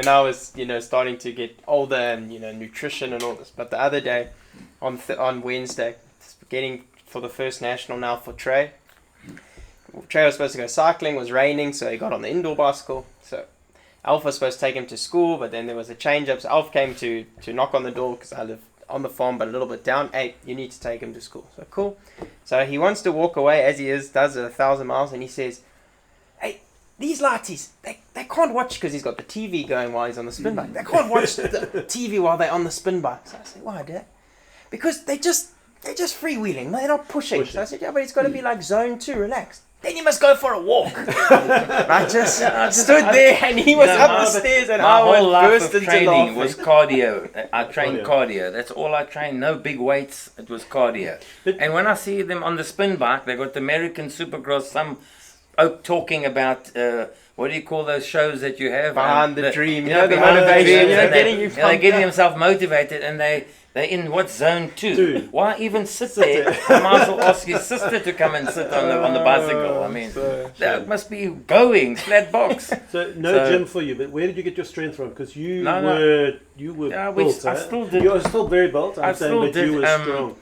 I was starting to get older and nutrition and all this. But the other day, on Wednesday, getting for the first national now for Trey. Trey was supposed to go cycling. It was raining, so he got on the indoor bicycle. So Alf was supposed to take him to school, but then there was a change up. So Alf came to knock on the door because I live on the farm, but a little bit down. Hey, you need to take him to school. So cool. So he wants to walk away as he does 1,000 miles, and he says, hey, these lighties, they can't watch, because he's got the TV going while he's on the spin bike. They can't watch the TV while they're on the spin bike. So I say, why, Dad? Because they're just freewheeling. They're not pushing. So I said, yeah, but it's got to be like zone 2, relax. Then you must go for a walk. I just stood there, and he was up the stairs, and I was burst into training laughing. was cardio. I trained cardio. That's all I trained. No big weights. It was cardio. And when I see them on the spin bike, they got the American Supercross. Some oak talking about what do you call those shows that you have? Behind the dream. The motivation. They're getting themselves motivated, and they're in what zone 2? Why even sit there? I might as well ask your sister to come and sit on the bicycle. I mean, that must be going flat box. So gym for you, but where did you get your strength from? Because you were built. I still did. You are still very built. You were strong.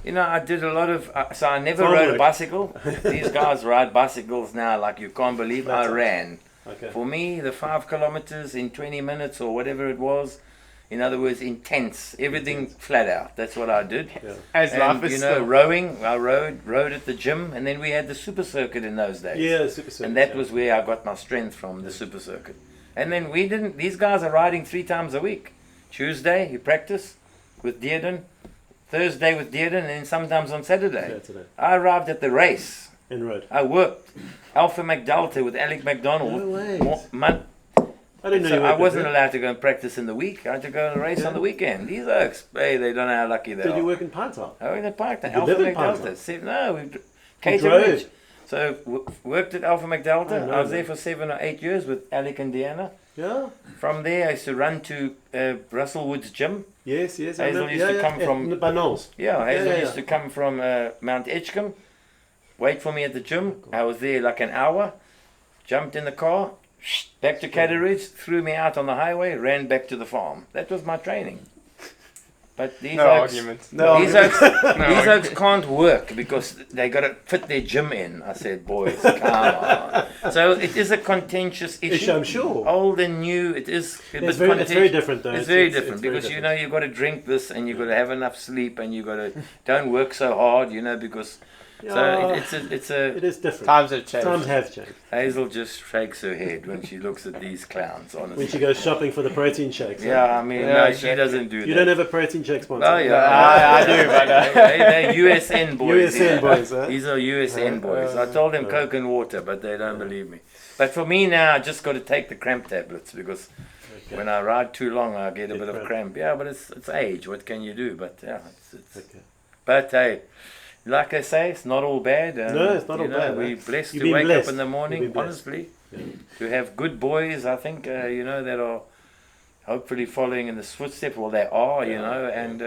I did a lot of. So I never rode a bicycle. These guys ride bicycles now like you can't believe. I ran. Okay. For me, the 5 kilometers in 20 minutes or whatever it was. In other words, intense. Everything flat out. That's what I did. Yeah. As life is still. Rowing. I rode at the gym, and then we had the super circuit in those days. Yeah, the super circuit. And that was where I got my strength from, the super circuit. And then these guys are riding 3 times a week. Tuesday, you practice with Dearden. Thursday with Dearden, and then sometimes on Saturday. I arrived at the race. And rode. I worked. Alpha McDelta with Alec McDonald. No way. I didn't know I wasn't allowed to go and practice in the week. I had to go and race on the weekend. These oaks, hey, they don't know how lucky they are. Did you work in Pine Top? I worked in Park. Did you live in Pine Top? We Caterridge. So worked at Alpha McDelta. I was there for 7 or 8 years with Alec and Deanna. Yeah. From there, I used to run to Russell Wood's gym. Yes. Hazel used to come from by Knowles. Yeah, Hazel used to come from Mount Edgecombe. Wait for me at the gym. I was there like an hour. Jumped in the car. Back to Caterridge, threw me out on the highway, ran back to the farm. That was my training. But these oaks can't work because they got to fit their gym in. I said, boys, come on. So it is a contentious issue. I'm sure. Old and new, it is. It's very different though. It's very different because you've got to drink this and you've got to have enough sleep and you've got to don't work so hard, because. So it is different. Times have changed. Times have changed. Hazel just shakes her head when she looks at these clowns, honestly. When she goes shopping for the protein shakes. Yeah, I mean, no, she doesn't do that. You don't have a protein shake sponsor? Oh, yeah. I do, but... They're USN boys. USN boys, huh? These are USN boys. I told them Coke and water, but they don't believe me. But for me now, I just got to take the cramp tablets because when I ride too long, I get a bit of cramp. Yeah, but it's age. What can you do? But yeah, it's okay. But hey... Like I say, it's not all bad. No, it's not all bad. We're blessed to wake up in the morning, honestly. Yeah. To have good boys, I think, that are hopefully following in the footsteps. Well, they are, and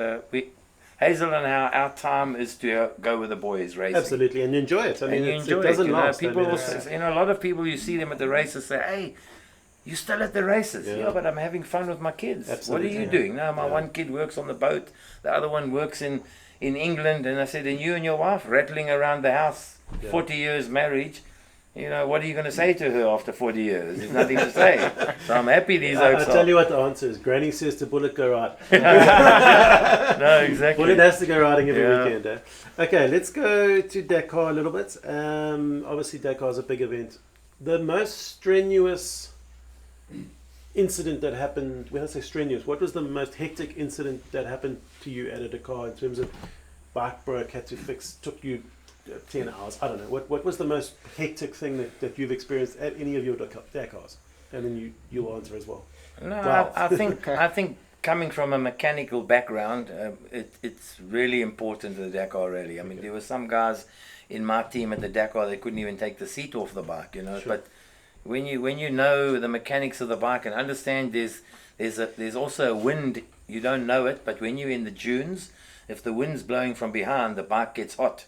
Hazel and our time is to go with the boys racing. Absolutely, and enjoy it. I mean, it doesn't last. People a lot of people, you see them at the races say, hey, you're still at the races. Yeah, but I'm having fun with my kids. Absolutely. What are you doing? No, my one kid works on the boat. The other one works in England, and I said, and you and your wife rattling around the house, 40 years marriage, You know, what are you going to say to her after 40 years? There's nothing to say. So I'm happy these oaks I'll tell you what the answer is. Granny says to Bullet, go ride. No, exactly. Bullet has to go riding every Yeah. weekend. Eh? Okay, let's go to Dakar a little bit. Obviously, Dakar is a big event. The most strenuous incident that happened, when I say strenuous, what was the most hectic incident that happened to you at a Dakar in terms of bike broke, had to fix, took you 10 hours? I don't know. What was the most hectic thing that you've experienced at any of your Dakars? And then you'll answer as well. No, Wow. I think coming from a mechanical background, it's really important to the Dakar Rally. I mean, there were some guys in my team at the Dakar, they couldn't even take the seat off the bike, you know. Sure. But when you know the mechanics of the bike and understand there's also a wind, you don't know it, but when you're in the dunes, if the wind's blowing from behind, the bike gets hot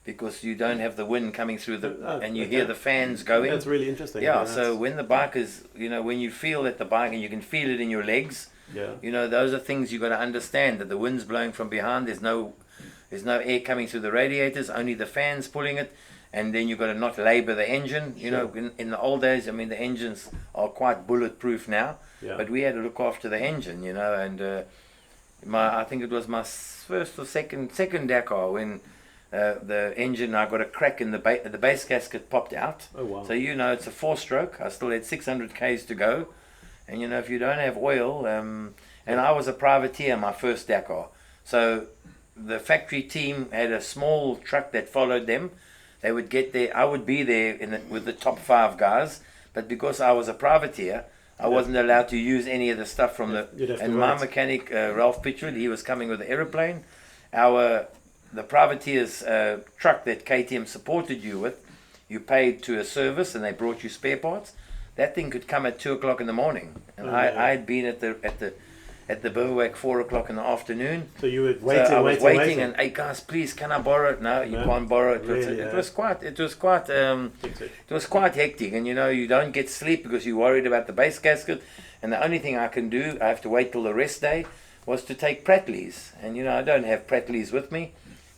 because you don't have the wind coming through and you hear the fans going. That's really interesting. Yeah, so when the bike is, you know, when you feel that the bike and you can feel it in your legs, you know, those are things you've got to understand, that the wind's blowing from behind, there's no air coming through the radiators, only the fans pulling it, and then you've got to not labour the engine. You know, in the old days, I mean, the engines are quite bulletproof now, but we had to look after the engine, you know, and I think it was my first or second Dakar when the engine, I got a crack in the base gasket popped out. Oh, wow. So, you know, it's a 4-stroke. I still had 600 k's to go. And, you know, if you don't have oil, and I was a privateer my first Dakar. So the factory team had a small truck that followed them. They would get there. I would be there with the top 5 guys. But because I was a privateer, I wasn't allowed to use any of the stuff from and my mechanic, Ralph Pitchwood, he was coming with the aeroplane. The privateer's truck that KTM supported you with, you paid to a service and they brought you spare parts. That thing could come at 2 o'clock in the morning, and I had been at the bivouac 4 o'clock in the afternoon. So you were waiting, so I was waiting, and hey guys, please, can I borrow it? No, you can't borrow it. Really, It was quite hectic, and you know, you don't get sleep because you're worried about the base gasket. And the only thing I can do, I have to wait till the rest day, was to take Prattleys, and you know, I don't have Prattleys with me.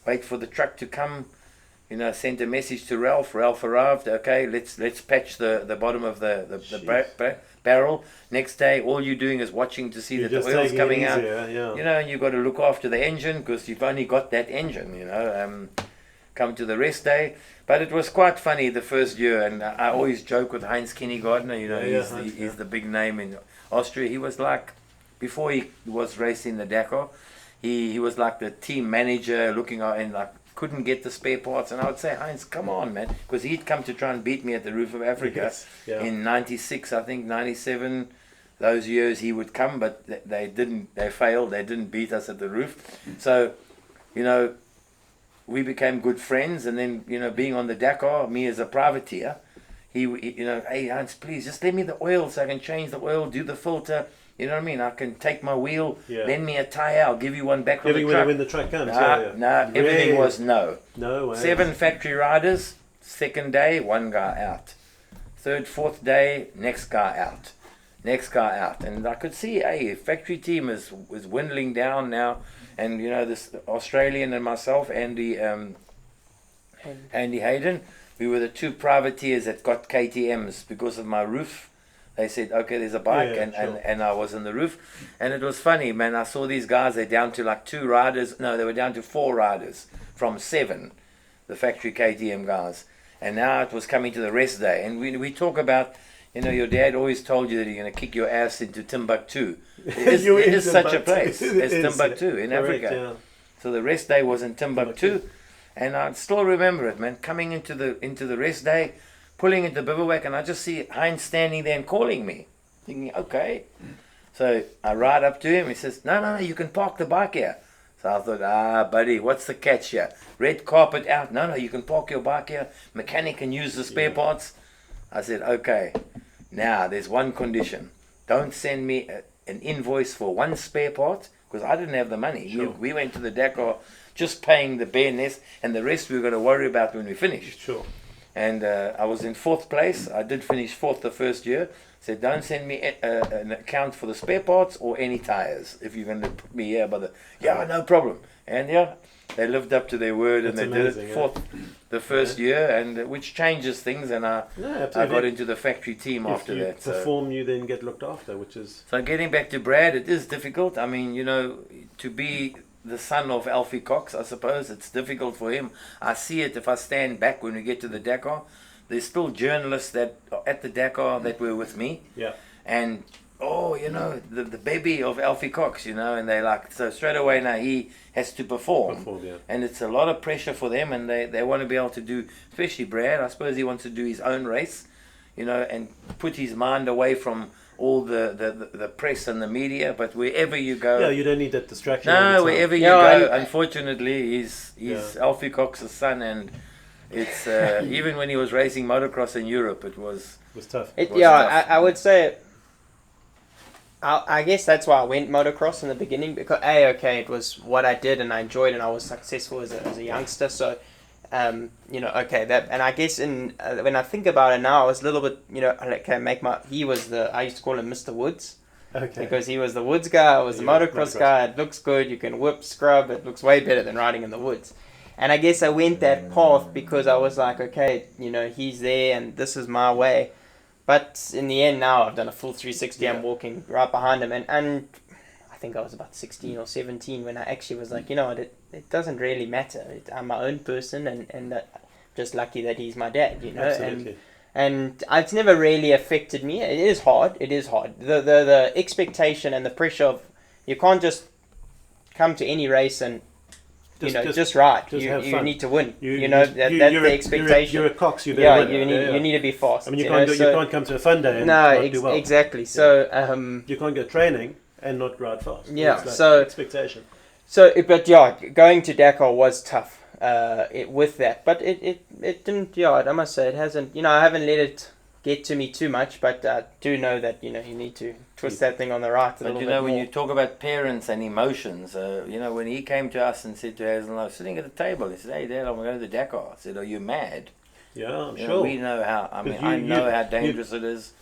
Wait for the truck to come, you know, sent a message to Ralph. Ralph arrived. Okay, let's patch the bottom of the barrel. Next day, all you're doing is watching to see that the oil's coming out. You know, and you've got to look after the engine because you've only got that engine. You know, come to the rest day. But it was quite funny the first year, and I always joke with Heinz Kindergartner. You know, he's the big name in Austria. He was like, before he was racing the Dakar, he was like the team manager, looking out and like couldn't get the spare parts. And I would say, Heinz, come on, man, because he'd come to try and beat me at the Roof of Africa in '96, I think '97. Those years he would come, but they didn't. They failed. They didn't beat us at the Roof. So, you know, we became good friends. And then, you know, being on the Dakar, me as a privateer, he you know, hey Heinz, please just lend me the oil so I can change the oil, do the filter. You know what I mean? I can take my wheel, lend me a tyre, I'll give you one back from the truck. When the truck comes. Everything was no. No way. 7 factory riders, second day, 1 guy out. Third, fourth day, next guy out. Next guy out. And I could see, hey, factory team is dwindling down now. And, you know, this Australian and myself, Andy Hayden, we were the 2 privateers that got KTMs because of my roof. They said, okay, there's a bike, and I was on the roof. And it was funny, man. I saw these guys, they're down to like 2 riders. No, they were down to 4 riders from 7, the factory KTM guys. And now it was coming to the rest day. And we talk about, you know, your dad always told you that you're going to kick your ass into Timbuktu. It is such a place as Timbuktu in Africa. Yeah. So the rest day was in Timbuktu. And I still remember it, man, coming into the rest day, pulling into bivouac, and I just see Heinz standing there and calling me, thinking, okay. So I ride up to him. He says, no, you can park the bike here. So I thought, buddy, what's the catch here? Red carpet out. No, you can park your bike here. Mechanic can use the spare parts. I said, okay. Now there's one condition. Don't send me an invoice for 1 spare part, because I didn't have the money. Sure. We went to the Dakar just paying the bare nest, and the rest we were going to worry about when we finished. Sure. And I was in 4th place. I did finish 4th the first year. Said, don't send me an account for the spare parts or any tires if you're going to put me here. No problem. And they lived up to their word, and That's they amazing, did it fourth the first year, and which changes things. And I got into the factory team after if you that. perform, you then get looked after, which is... So getting back to Brad, it is difficult. I mean, to be the son of Alfie Cox, I suppose it's difficult for him. I see it if I stand back when we get to the Dakar. There's still journalists that are at the Dakar that were with me. Yeah. And, the baby of Alfie Cox, and they like, so straight away now he has to perform. Yeah. And it's a lot of pressure for them, and they want to be able to do, especially Brad, I suppose he wants to do his own race, and put his mind away from all the press and the media. But wherever you go, yeah, you don't need that distraction. no, wherever you go, unfortunately, he's Alfie Cox's son, and it's even when he was racing motocross in Europe, it was tough. tough. I would say. I guess that's why I went motocross in the beginning, because it was what I did and I enjoyed and I was successful as a youngster. So, and I guess when I think about it now, I was a little bit, I used to call him Mr. Woods. Okay. Because he was the woods guy, I was the motocross guy. It looks good, you can whip, scrub, it looks way better than riding in the woods. And I guess I went that path because I was like, okay, he's there and this is my way. But in the end now, I've done a full 360, I'm walking right behind him. And I think I was about 16 or 17 when I actually was like, it doesn't really matter. I'm my own person and just lucky that he's my dad, Absolutely. And it's never really affected me. It is hard. The expectation and the pressure of, you can't just come to any race and just ride. You need to win. That's the expectation. You're a Cox. You need to be fast. I mean, you can't come to a fun day and not do well. Exactly. Yeah. So you can't go training and not ride fast. Yeah. It's So expectation. Going to Dakar was tough. With that, but it didn't. I must say it hasn't. I haven't let it get to me too much, but I do know that you need to twist that thing on the right a little bit when more. you talk about parents and emotions, when he came to us and said to Hazel, I was sitting at the table, he said, "Hey Dad, I'm going to the Dakar." I said, "Are you mad?" Yeah, I'm sure. We know how. I know how dangerous it is.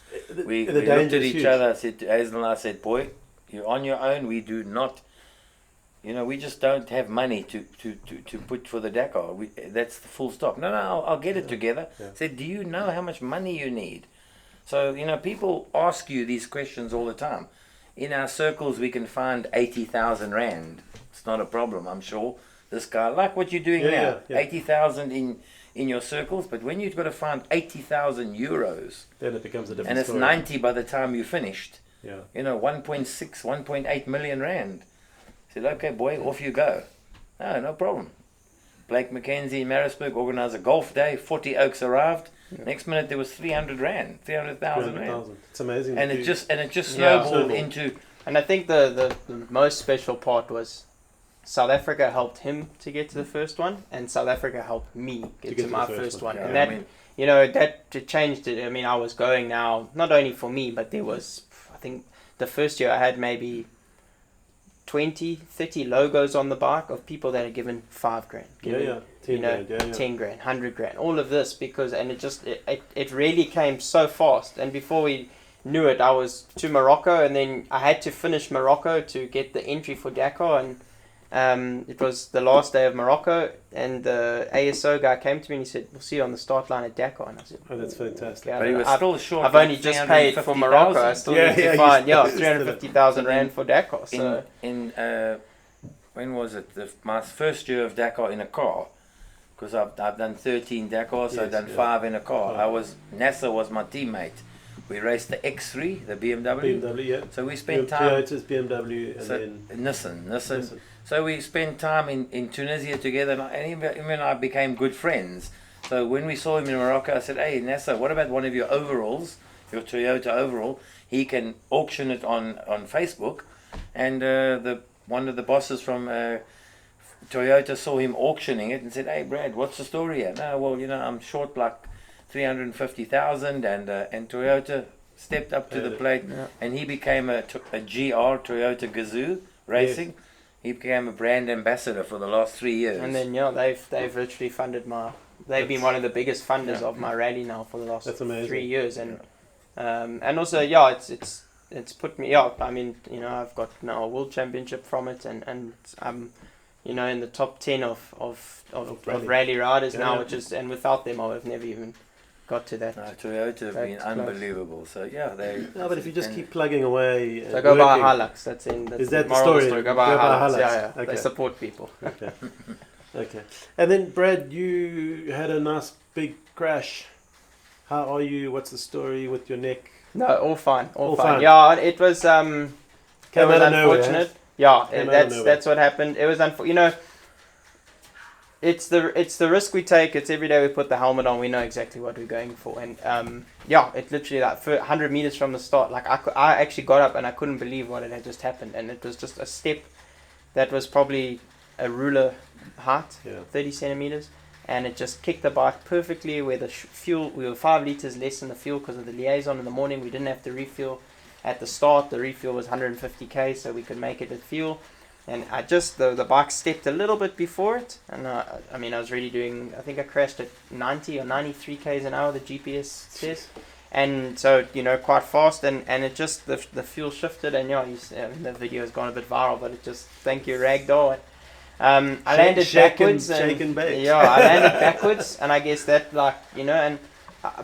We looked at each huge. other. I said to Hazel and I said, "Boy, you're on your own. We do not." We just don't have money to put for the Dakar. That's the full stop. No, I'll get it together. Yeah. Said, do you know how much money you need? So, people ask you these questions all the time. In our circles, we can find 80,000 Rand. It's not a problem, I'm sure. This guy, like what you're doing now, 80,000 in your circles. But when you've got to find 80,000 euros, then it becomes a different and it's story. 90 by the time you finished. Yeah. 1.6, 1.8 million Rand. Said, okay, boy, off you go. No problem. Blake McKenzie in Harrisburg organised a golf day. 40 Oaks arrived. Yeah. Next minute there was 300,000 Rand. It's amazing. And it just snowballed into. And I think the most special part was South Africa helped him to get to the first one, and South Africa helped me get to my first one. Yeah. And that changed it. I mean, I was going now not only for me, but there was, I think the first year I had maybe 20, 30 logos on the bike of people that had given $5,000, 10 grand, 10 grand, 100 grand, all of this it really came so fast. And before we knew it, I was to Morocco, and then I had to finish Morocco to get the entry for Dakar, and it was the last day of Morocco, and the ASO guy came to me and he said, "We'll see you on the start line at Dakar." And I said, "Oh, that's fantastic." But he was still short. I've only just paid for Morocco. I still need to find 350,000 Rand for Dakar. So when was it? My first year of Dakar in a car, because I've done 13 Dakars, so I've done 5 in a car. NASA was my teammate. We raced the X3, the BMW. So we spent time. Toyota's BMW, and then Nissan. So we spent time in Tunisia together, and him and I became good friends. So when we saw him in Morocco, I said, "Hey, Nasser, what about one of your overalls, your Toyota overall? He can auction it on Facebook." And one of the bosses from Toyota saw him auctioning it and said, "Hey, Brad, what's the story here?" "No, well, I'm short like 350,000, and Toyota stepped up to the plate, and he became a GR, Toyota Gazoo Racing." Yes. He became a brand ambassador for the last 3 years. And then they've literally funded they've been one of the biggest funders of my rally now for the last 3 years, and also it's put me up. I mean, I've got now a world championship from it, and I'm you know, in the top 10 of rally. rally riders Yeah, now, yeah. which is, and without them I would have never even got to that. No, Toyota have been That's close. unbelievable. So yeah, they. No, but if you just keep plugging away, So go buy working- Hilux. That's Is that the moral of story? Go buy Go buy Hilux. Hilux. Yeah. Okay. They support people. Okay. Okay. And then Brad, you had a nice big crash. How are you? What's the story with your neck? No, all fine. All Fine. fine. Yeah, it was it Came was out of nowhere, unfortunate. eh? Yeah, Came out of nowhere. that's what happened. It was you know, it's the risk we take. It's every day we put the helmet on, we know exactly what we're going for. And yeah, it literally like for 100 meters from the start, like I actually got up and I couldn't believe what had just happened. And it was just a step that was probably a ruler height, 30 centimeters. And it just kicked the bike perfectly where the fuel, we were 5 liters less in the fuel because of the liaison in the morning. We didn't have to refuel at the start. The refuel was 150k, so we could make it with fuel. And I just, the bike stepped a little bit before it. And I mean, I was really doing, I think I crashed at 90 or 93 k's an hour, the GPS says. And so, you know, quite fast. And it just, the fuel shifted. And yeah, the video has gone a bit viral, but it just, thank you, Ragdoll. I landed backwards. Shaken back. Yeah, I landed backwards, and I guess that, like, you know, and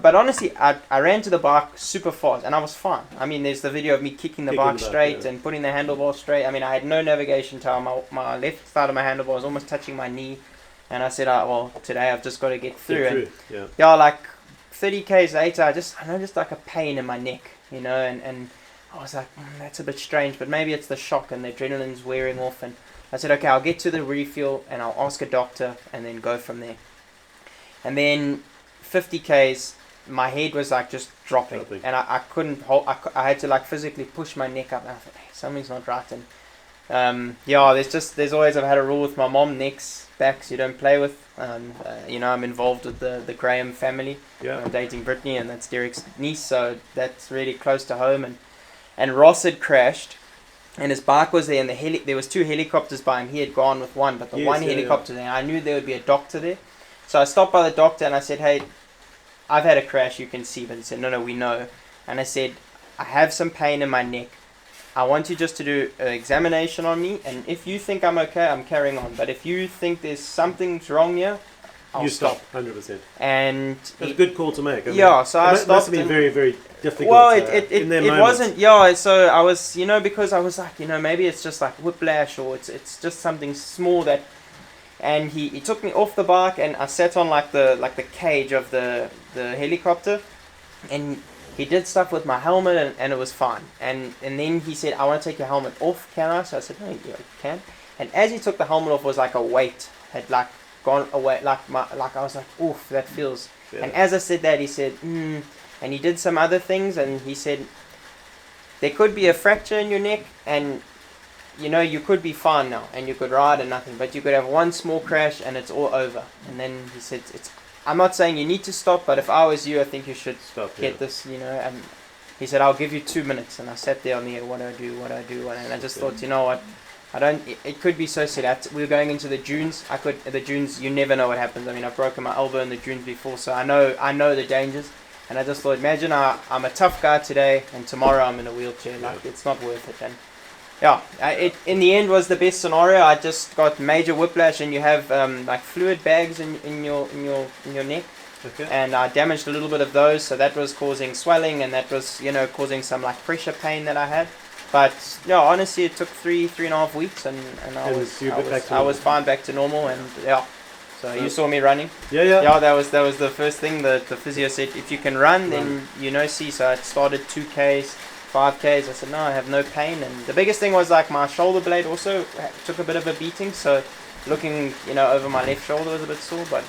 but honestly, I ran to the bike super fast, and I was fine. I mean, there's the video of me kicking the bike straight and putting the handlebar straight. I mean, I had no navigation tower. My left side of my handlebar was almost touching my knee, and I said, well, today I've just got to get through. And yeah, like 30 k's later, I noticed like a pain in my neck, you know, and I was like, that's a bit strange, but maybe it's the shock and the adrenaline's wearing off. And I said, okay, I'll get to the refuel and I'll ask a doctor and then go from there. And then 50 k's, my head was like just dropping. And I couldn't hold, I had to like physically push my neck up. And I thought, hey, something's not right. And yeah, there's always, I've had a rule with my mom, necks, backs you don't play with. You know, I'm involved with the Graham family. Yeah. I'm dating Brittany, and that's Derek's niece, so that's really close to home. And Ross had crashed. And his bike was there, and there was 2 helicopters by him. He had gone with one, but the one helicopter there, I knew there would be a doctor there. So I stopped by the doctor and I said, hey, I've had a crash, you can see. But he said, no, we know. And I said, I have some pain in my neck. I want you just to do an examination on me. And if you think I'm okay, I'm carrying on. But if you think there's something's wrong here, I'll stop. 100%. And that's a good call to make. Yeah, so I stopped. It must have been very, very difficult. Well, it wasn't. Yeah, so I was, you know, because I was like, you know, maybe it's just like whiplash, or it's just something small that. And he took me off the bike, and I sat on like the cage of the helicopter, and he did stuff with my helmet, and it was fine. And then he said, I want to take your helmet off, can I? So I said, no, you can. And as he took the helmet off, was like a weight had like gone away, like I was like, oof, that feels. Yeah. And as I said that, he said, and he did some other things, and he said, there could be a fracture in your neck, and you know, you could be fine now, and you could ride and nothing, but you could have one small crash, and it's all over. And then he said, I'm not saying you need to stop, but if I was you, I think you should get this, you know. And he said, I'll give you 2 minutes. And I sat there on the air, what do I do? And I just thought, you know what? It could be so silly. We were going into the dunes. The dunes, you never know what happens. I mean, I've broken my elbow in the dunes before, so I know the dangers. And I just thought, imagine I'm a tough guy today, and tomorrow I'm in a wheelchair. Like, it's not worth it. And yeah, it in the end was the best scenario. I just got major whiplash, and you have like fluid bags in your neck. Okay. And I damaged a little bit of those, so that was causing swelling, and that was, you know, causing some like pressure pain that I had. But yeah, honestly, it took 3.5 weeks, and I was fine back to normal, and yeah. So you saw me running. Yeah. That was the first thing. The physio said, if you can run, then you know. So I started 2Ks, 5Ks. I said no, I have no pain, and the biggest thing was like my shoulder blade also took a bit of a beating. So looking, you know, over my left shoulder was a bit sore, but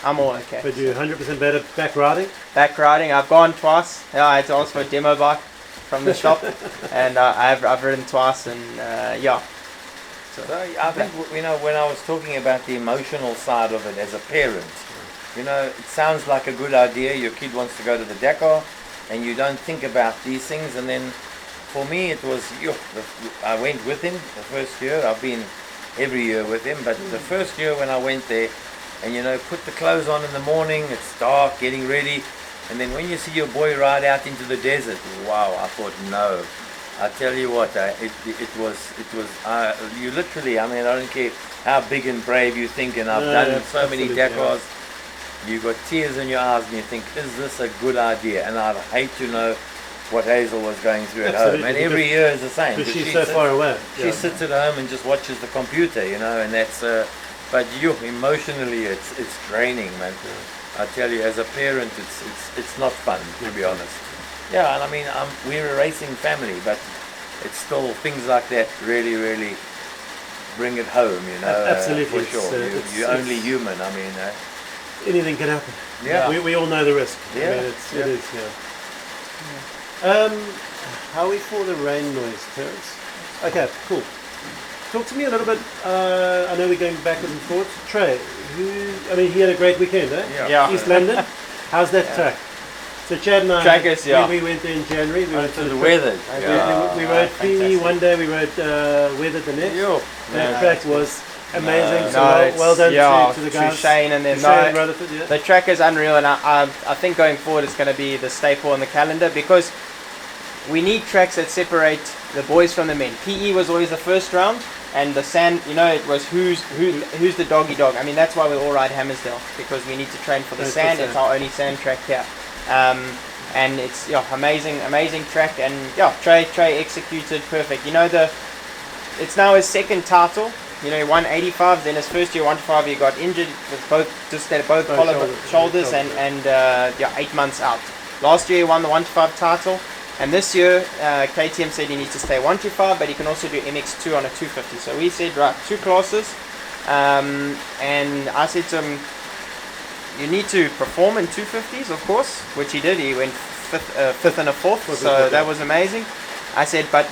I'm all okay. But you're 100% better back riding? Back riding, I've gone twice. Yeah, I had to ask for a demo bike from the shop, and I've ridden twice, and yeah. So I think, you know, when I was talking about the emotional side of it as a parent, you know, it sounds like a good idea. Your kid wants to go to the Dakar, and you don't think about these things. And then for me, it was, I went with him the first year. I've been every year with him, but the first year when I went there, and you know, put the clothes on in the morning, it's dark, getting ready, and then when you see your boy ride out into the desert, wow, I thought, no, I tell you what, it was you literally. I mean, I don't care how big and brave you think, and I've done so many Dakars. Yeah. You got tears in your eyes, and you think, is this a good idea? And I'd hate to know what Hazel was going through at home. And every year is the same. Because she's so far away. She sits at home and just watches the computer, you know, and that's. But emotionally, it's draining, man. Yeah. I tell you, as a parent, it's not fun, to be honest. Yeah, and I mean, we're a racing family, but it's still things like that really, really bring it home, you know. Absolutely, for sure. You're only human. I mean, anything can happen. Yeah, we all know the risk. Yeah, I mean, it is. How are we for the rain noise, Terence? Okay, cool. Talk to me a little bit. I know we're going backwards and forwards. Trey, he had a great weekend, eh? Yeah. East London. How's that track? So Chad and I, we went there in January. We went to the weather. We rode PE one day. We rode weather the next. That track was amazing. So well done to the guys. To Shane and then the track is unreal, and I think going forward it's going to be the staple on the calendar because we need tracks that separate the boys from the men. PE was always the first round, and the sand, it was who's the doggy dog. I mean, that's why we all ride Hammarsdale, because we need to train for the sand. It's our only sand track here. And it's amazing track, and Trey executed perfect. It's now his second title. He won 85. Then his first year 125 he got injured with both shoulders and 8 months out. Last year he won the 125 title, and this year KTM said he needs to stay 125, but he can also do MX2 on a 250. So we said, right, 2 classes, and I said to him, you need to perform in 250s, of course, which he did. He went fifth and a fourth, so that was amazing. I said, but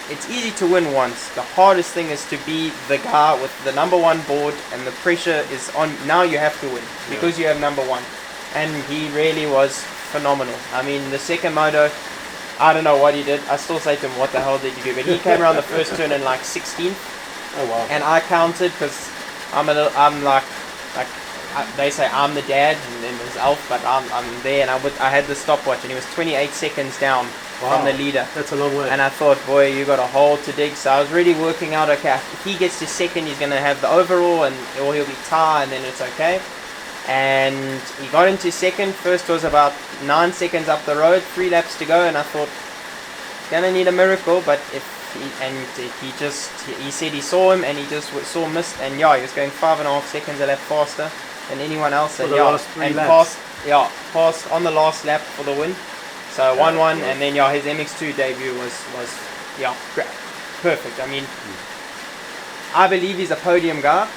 it's easy to win once. The hardest thing is to be the guy with the number 1 board, and the pressure is on. Now you have to win because you have number 1. And he really was phenomenal. I mean, the second moto, I don't know what he did. I still say to him, what the hell did you do? But he came around the first turn in like 16th. Oh wow! And I counted because I'm like they say I'm the dad, and then there's Alf, but I'm there, and I had the stopwatch, and he was 28 seconds down from the leader. That's a long way. And I thought, boy, you got a hole to dig. So I was really working out, okay, if he gets to second, he's going to have the overall, or he'll be tie, and then it's okay. And he got into second. First was about 9 seconds up the road, 3 laps to go, and I thought, gonna need a miracle, but he said he saw him, and he just saw mist, and he was going 5.5 seconds a lap faster than anyone else, and passed on the last lap for the win. So 1-1, and then his MX2 debut was perfect. I mean, I believe he's a podium guy,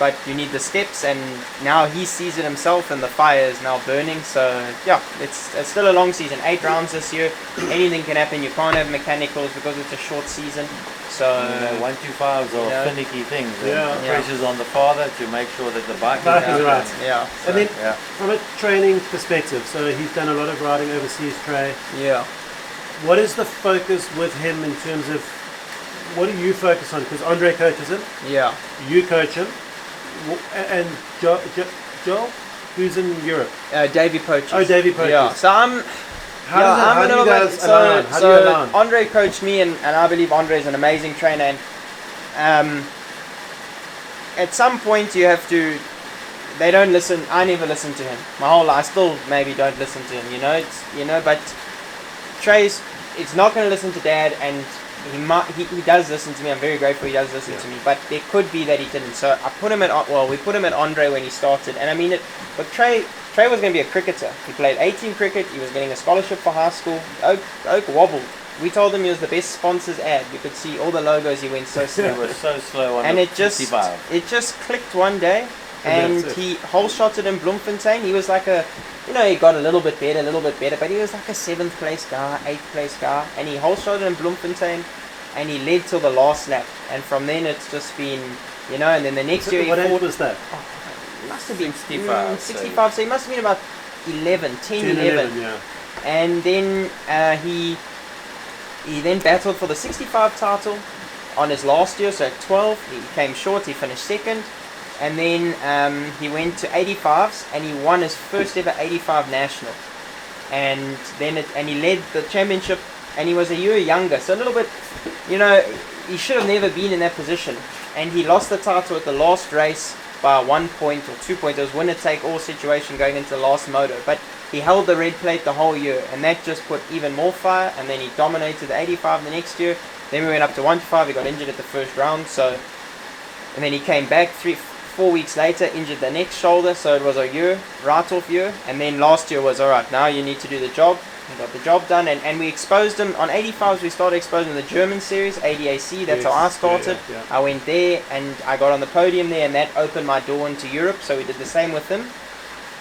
but you need the steps, and now he sees it himself, and the fire is now burning. So it's still a long season, 8 rounds this year. Anything can happen. You can't have mechanicals because it's a short season. So 125s are finicky things. Pressure's on the father to make sure that the bike is right. So, and then from a training perspective, so he's done a lot of riding overseas, Trey. Yeah. What is the focus with him in terms of what do you focus on? Because Andre coaches him. Yeah. You coach him. And Joel, who's in Europe? Davey coaches. Oh, Davey coaches. Yeah. So how do you guys align? Andre coached me, and I believe Andre is an amazing trainer. And at some point you have to. They don't listen. I never listened to him. My whole life, I still maybe don't listen to him. But Trey's, it's not going to listen to Dad, and he does listen to me. I'm very grateful he does listen to me, but there could be that he didn't. So we put him at Andre when he started, and I mean it. But Trey was going to be a cricketer. He played 18 cricket. He was getting a scholarship for high school. Oak wobbled. We told him he was the best sponsors ad. You could see all the logos. He went so slow. He was so slow on and the it just clicked one day, and he whole shotted in Bloemfontein. He was like he got a little bit better, but he was like a 7th place guy, 8th place guy, and he whole shotted in Bloemfontein, and he led till the last lap, and from then it's just been, and then the next year what age was that? He must have been 65, so he must have been about 11. And then he then battled for the 65 title on his last year, so at 12 he came short, he finished second, and then he went to 85s, and he won his first ever 85 national, and he led the championship and he was a year younger, so a little bit, you know, he should have never been in that position, and he lost the title at the last race by 1 point or 2 points. It was winner-take-all situation going into the last moto, but he held the red plate the whole year, and that just put even more fire. And then he dominated the 85 the next year. Then we went up to 125. He got injured at the first round, so, and then he came back 4 weeks later, injured the next shoulder, so it was a year, right-off year. And then last year was, all right, now you need to do the job. He got the job done, and we exposed him on 85s. We started exposing the German series, ADAC. That's how I started. I went there and I got on the podium there, and that opened my door into Europe. So we did the same with him.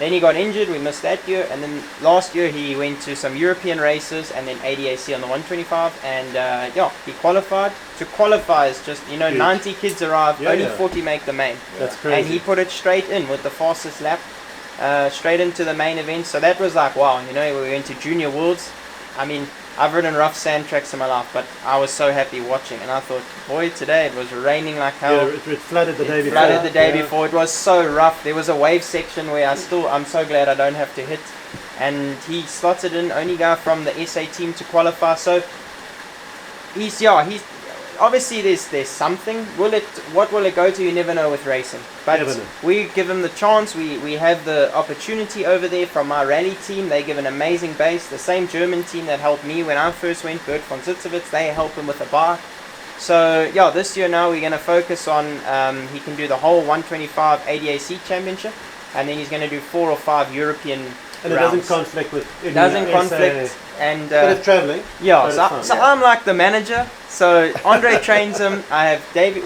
Then he got injured. We missed that year, and then last year he went to some European races and then ADAC on the 125, and yeah, he qualified. To qualify is just, you know, huge. 90 kids arrive, only 40 make the main. That's crazy. And he put it straight in with the fastest lap. Straight into the main event, so that was like, wow, you know, we went to Junior Worlds. I mean, I've ridden rough sand tracks in my life, but I was so happy watching, and I thought, boy, today it was raining like hell. Yeah, it flooded the day before. Flooded the day before. It was so rough. There was a wave section where I'm so glad I don't have to hit, and he slotted in, only guy from the SA team to qualify. So he's obviously there's something. What will it go to? You never know with racing. But we give him the chance. We have the opportunity over there from my rally team. They give an amazing base. The same German team that helped me when I first went, Bert von Zitzewitz, they help him with a bike. So yeah, this year now we're going to focus on he can do the whole 125 ADAC championship, and then he's going to do 4 or 5 European and rounds. It doesn't conflict with it doesn't conflict. And but it's traveling. Yeah, so I'm like the manager. So Andre trains him.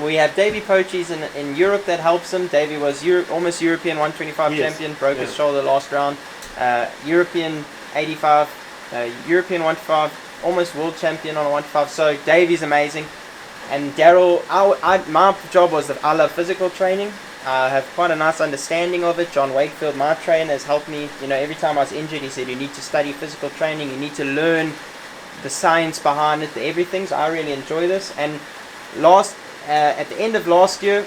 We have Davey Pochies in Europe that helps him. Davey was almost European 125 champion, broke his shoulder last round. European 85, European 125, almost world champion on a 125. So Davey's amazing. And Daryl, my job was that I love physical training. I have quite a nice understanding of it. John Wakefield, my trainer, has helped me. You know, every time I was injured, he said, you need to study physical training. You need to learn the science behind it, everything. So I really enjoy this. And at the end of last year,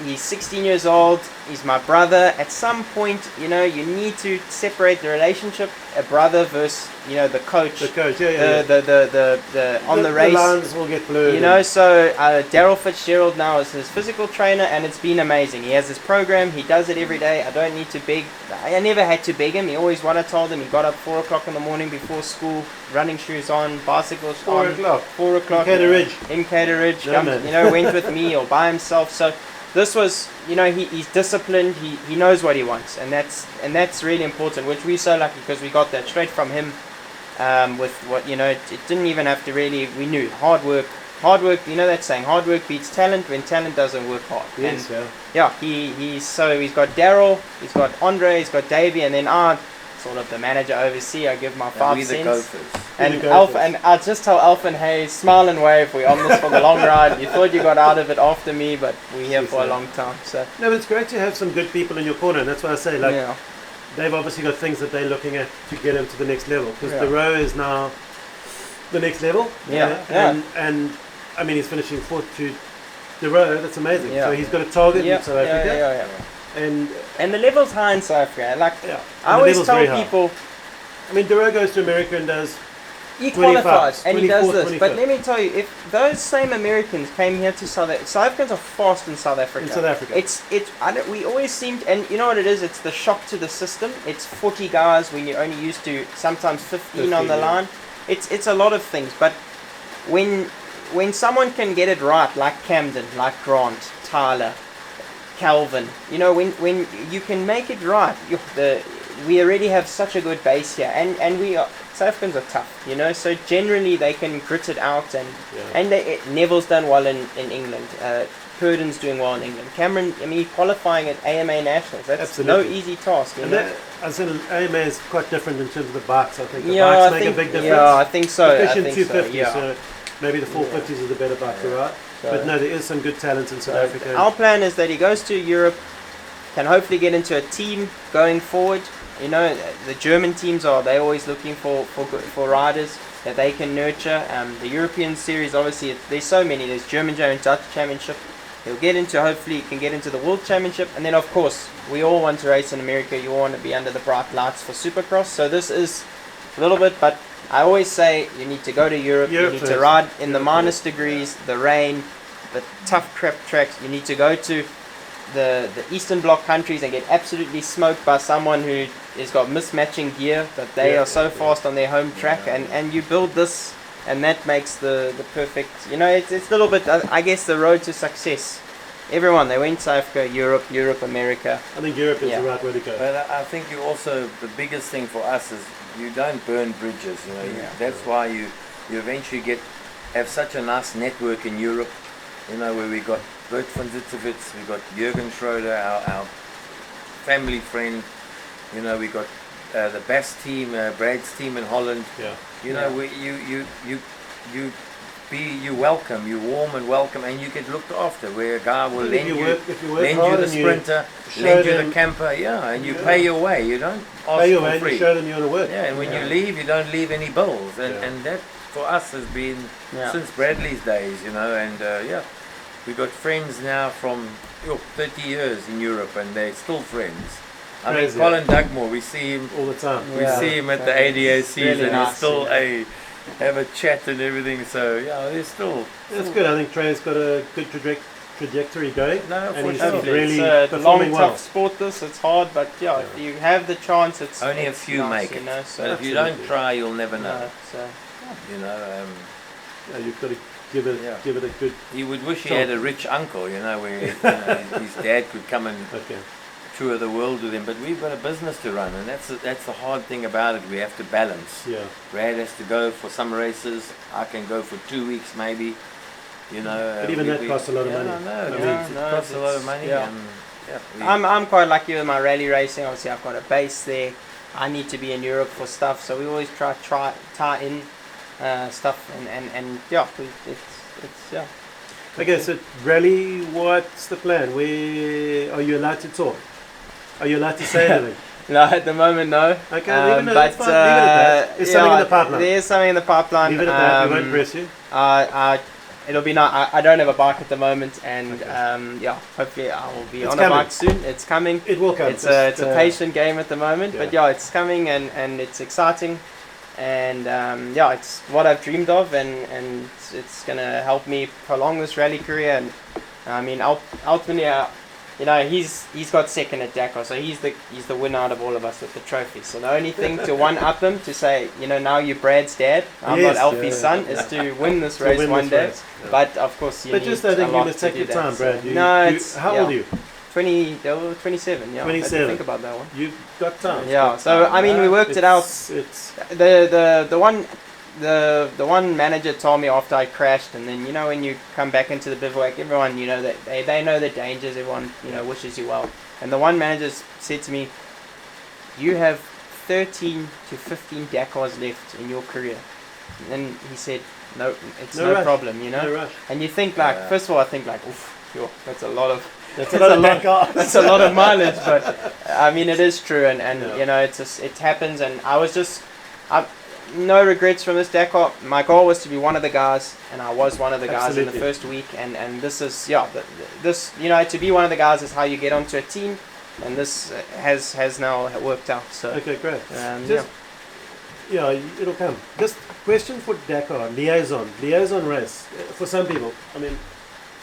he's 16 years old. He's my brother. At some point, you know, you need to separate the relationship, a brother versus, you know, the coach. The coach, the race. The lines will get blurred. You know, so Daryl Fitzgerald now is his physical trainer, and it's been amazing. He has his program. He does it every day. I don't need to beg. I never had to beg him. He always, what I told him, he got up 4 o'clock in the morning before school, running shoes on, bicycles 4 on. 4 o'clock. 4 o'clock. In Cater Ridge. You know, went with me or by himself. So this was, you know, he's disciplined. He knows what he wants, and that's really important. Which we're so lucky because we got that straight from him. With what, you know, it didn't even have to really. We knew hard work. You know that saying, hard work beats talent when talent doesn't work hard. Yes, and he's got Daryl, he's got Andre, he's got Davey, and then I'm sort of the manager oversee. I give my 5 cents. And Alpha, and I just tell Alpha and Hayes, smile and wave. We're on this for the long ride. You thought you got out of it after me, but we're here for a long time. So no, but it's great to have some good people in your corner, and that's why I say, like, they've obviously got things that they're looking at to get them to the next level, because the row is now the next level. And I mean, he's finishing 4th to the row. That's amazing. So he's got a target in South Africa. And the level's high in South Africa. Like I always tell people, I mean, Duro goes to America and does. He qualifies and he does this. 25th. But let me tell you, if those same Americans came here to South Africans are fast in South Africa. In South Africa, we always seem to, and you know what it is? It's the shock to the system. It's 40 guys when you're only used to sometimes 15 on the line. It's a lot of things. But when someone can get it right, like Camden, like Grant, Tyler, Calvin, you know, when you can make it right, we already have such a good base here, and we are. South Africans are tough, you know, so generally they can grit it out, and Neville's done well in England, Purden's doing well in England, Cameron, I mean, qualifying at AMA Nationals, that's no easy task, you know. I said AMA is quite different in terms of the bikes, I think the bikes make a big difference. Yeah, I think so. Especially in 250, so maybe the 450s is a better bike to ride, but no, there is some good talent in South Africa. Our plan is that he goes to Europe, can hopefully get into a team going forward. You know, the German teams they're always looking for riders that they can nurture. The European series, obviously, there's so many. There's German and Dutch Championship. Hopefully he can get into the World Championship. And then, of course, we all want to race in America. You all want to be under the bright lights for Supercross. So this is a little bit, but I always say you need to go to Europe. You need to first. ride in the Europe minus first. degrees, the rain, the tough crap tracks. You need to go to the Eastern Bloc countries and get absolutely smoked by someone who has got mismatching gear, but they Yeah, are so yeah. fast on their home track, and you build this, and that makes the perfect. You know, it's a little bit. I guess the road to success. Everyone, they went South Africa, Europe, America. I think Europe is Yeah. the right way to go. But I think you also, the biggest thing for us is you don't burn bridges. You know, Yeah. that's why you eventually have such a nice network in Europe. You know, where we got Bert van Zitzewitz, we got Jürgen Schroeder, our family friend. You know, we got the Bass team, Brad's team in Holland. Yeah. You know, you welcome, you warm and welcome, and you get looked after. Where a guy will If you work lend hard you the and you sprinter, show lend you them- the camper, and you Yeah. pay your way. You don't ask Pay your for way and free. you show them you want to work. Yeah, and when Yeah. you leave, you don't leave any bills, and Yeah. and that for us has been Yeah. since Bradley's days, you know, and we got friends now from 30 years in Europe, and they're still friends. I mean, Crazy. Colin Dugmore, we see him. All the time. We Yeah. see him at the It's ADACs, really and nice, he's still yeah. have a chat and everything. So yeah, there's still. That's good. I think Trey's got a good trajectory going. No, and for he's sure. really it's a long, performing well. tough sport. It's hard, but yeah, if you have the chance, it's Only a it's few nice, make you it. know. But So if you Absolutely. don't try, you'll never know. no, so You know. Yeah, you've got to give it a good. He would wish he So- had a rich uncle, you know, where his dad could come and Okay. tour the world with him. But we've got a business to run, and that's the hard thing about it. We have to balance. Yeah. Brad has to go for some races. I can go for 2 weeks maybe. You know. But even that costs a lot of money. I know. I mean, it costs a lot of money. yeah. And, I'm quite lucky with my rally racing. Obviously, I've got a base there. I need to be in Europe for stuff, so we always tie in stuff, and yeah, it's yeah. Okay, so rally, what's the plan? Where are you allowed to talk? Are you allowed to say anything? No, at the moment, no. Okay, leave it, But that's fine. Leave it at that. There's something in the pipeline. There is something in the pipeline. Leave it at that. We won't press you. It'll be nice. I don't have a bike at the moment, and Okay. yeah, hopefully I will be It's on coming. a bike soon. It's coming. It will come. It's a patient game at the moment, Yeah. but yeah, it's coming, and it's exciting, and yeah, it's what I've dreamed of, and it's gonna help me prolong this rally career. And I mean, ultimately, you know, he's got second at Dakar, so he's the winner out of all of us with the trophy. So the only thing to one up him, to say, you know, now you're Brad's dad, I'm Yes, not Alfie's yeah. son, is to win this To race win one this day. race, yeah. But of course, you But need just I think a you lot must to take do your that, time, so- Brad. No, it's how yeah. old are you? 27. Yeah, I had to 27. think about that one. You've got time. Yeah, so I mean, we worked it out. It's The one manager told me after I crashed, and then, you know, when you come back into the bivouac, everyone, you know, that they know the dangers, everyone, you know, wishes you well. And the one manager said to me, you have 13 to 15 Dakars left in your career. And he said, no, it's No no rush. problem, you know. no rush. And you think like, Yeah. first of all, I think like, oof, sure, that's a lot of That's a lot of Dakar. that's a lot of mileage, but I mean, it is true, and Yeah. you know, it's just, it happens, and no regrets from this Dakar. My goal was to be one of the guys, and I was one of the guys in Absolutely. the first week, and this is, yeah, this, you know, to be one of the guys is how you get onto a team, and this has now worked out. So Okay, great. yeah. Just, yeah, it'll come. Just question for Dakar, liaison race. For some people, I mean,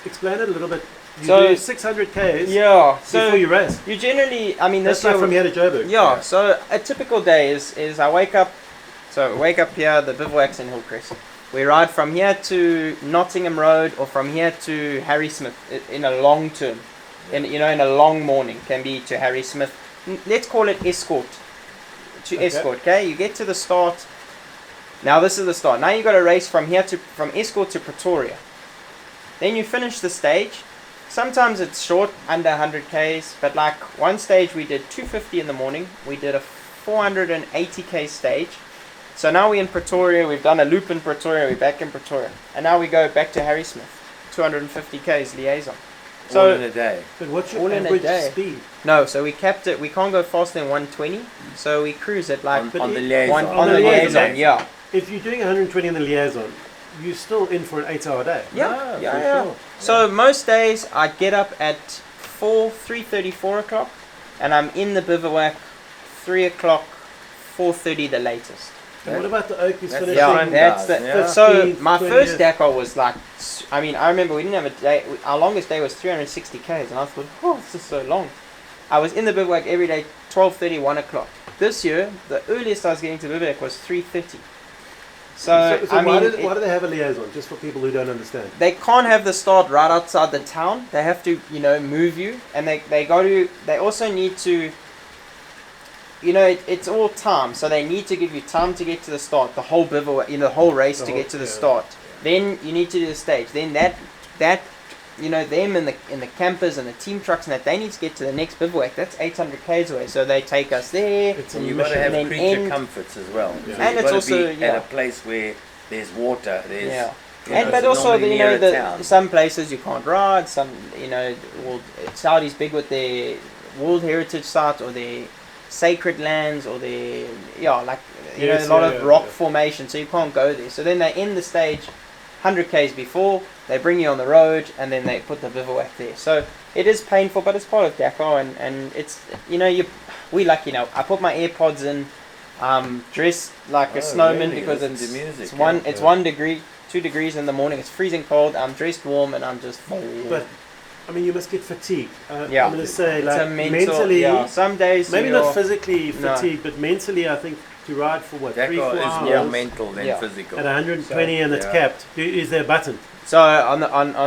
explain it a little bit. You So- do 600 Ks Yeah, so before you race. you generally, I mean, That's this like year, from here to Joburg. yeah, so a typical day is I wake up here, the bivouac's in Hillcrest. We ride from here to Nottingham Road, or from here to Harry Smith in a long term. In a long morning, can be to Harry Smith. Let's call it escort. Okay. Escort, okay? You get to the start. Now this is the start. Now you got to race from escort to Pretoria. Then you finish the stage. Sometimes it's short, under 100 Ks, but like one stage we did 250 in the morning. We did a 480 K stage. So now we're in Pretoria, we've done a loop in Pretoria, we're back in Pretoria. And now we go back to Harry Smith, 250 Ks liaison. all in So, a day. But what's your All in a average day. speed? no, so we capped it, we can't go faster than 120, so we cruise it like On the it- liaison. on the liaison, yeah. If you're doing 120 in the liaison, you're still in for an 8-hour day. Yeah, for yeah. sure. So most days I get up at 3:30, 4 o'clock, and I'm in the bivouac 3 o'clock, 4:30 the latest. And what about the Oakies that's finishing? Yeah, that's the, Yeah. so 15th, my 20th. first Dakar was like, I mean, I remember we didn't have a day, our longest day was 360 Ks, and I thought, oh, this is so long. I was in the bivouac every day, 12:30, 1 o'clock. This year, the earliest I was getting to the bivouac was 3:30. So I why mean, why do they have a liaison? Just for people who don't understand. they can't have the start right outside the town. They have to, move you, and they also need to, it's all time, so they need to give you time to get to the start, the whole bivouac, the whole race to get to the start. Then you need to do the stage. Then that them in the campers and the team trucks and that, they need to get to the next bivouac. That's 800 k's away, so they take us there. And you've got to have and creature comforts as well. Yeah. So And you've it's got to also, be at a place where there's water, there's but also some places you can't ride. Some Saudi's big with their World Heritage sites or their sacred lands or their a lot of rock formation, so you can't go there. So then they end the stage 100 k's before, they bring you on the road, and then they put the bivouac there. So it is painful, but it's part of Dakar, and it's we lucky now. I put my AirPods in, dressed like a snowman because it's 1 degree, 2 degrees in the morning. It's freezing cold. I'm dressed warm, and I'm just. But I mean, you must get fatigued. I'm Yeah. going to say, It's like, a mental, mentally, some days maybe you're- not physically fatigued, but mentally, I think to ride for what, 3-4 Dakar is hours more mental than Yeah. physical. at 120 and it's Yeah. capped. Is there a button? So on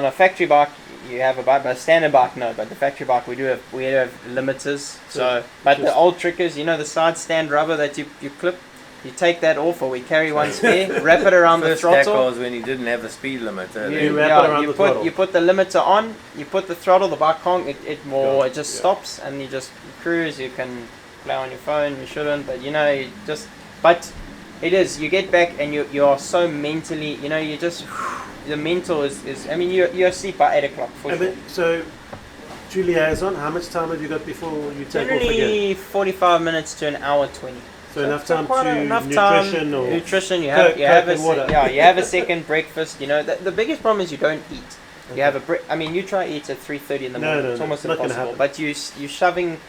a factory bike you have a bike, but a standard bike no. But the factory bike we have limiters. So but the old trickers, the side stand rubber that you clip, you take that off, or we carry one spare, wrap it around the First throttle. Dakar was when you didn't have the speed limiter. You wrap it around the throttle. You put the limiter on, you put the throttle, the bike can't, it just stops, and you just cruise. You can play on your phone, you shouldn't, but but it is, you get back and you are so mentally, you just, the mental is I mean, you're asleep by 8 o'clock for sure. So, to liaison, how much time have you got before you take off again? Generally 45 minutes to an hour 20. So enough time quite to enough nutrition time. or Nutrition, you Coke have and water. you have a second breakfast. The biggest problem is you don't eat. You have I mean, you try to eat at 3:30 in the morning. No, it's almost not gonna impossible. happen. But you're shoving,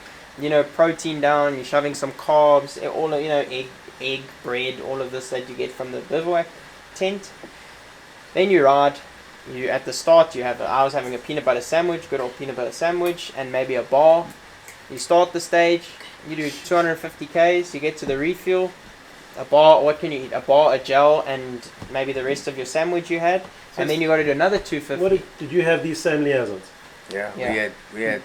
protein down. You're shoving some carbs. All of, egg, bread, all of this that you get from the bivouac tent. Then you ride. You at the start I was having a peanut butter sandwich, good old peanut butter sandwich, and maybe a bar. You start the stage. You do 250 k's. You get to the refuel. A bar, what can you eat? A bar, a gel, and maybe the rest of your sandwich you had. So And then you got to do another 250. What did you have these same liaisons? Yeah, Yeah. we had.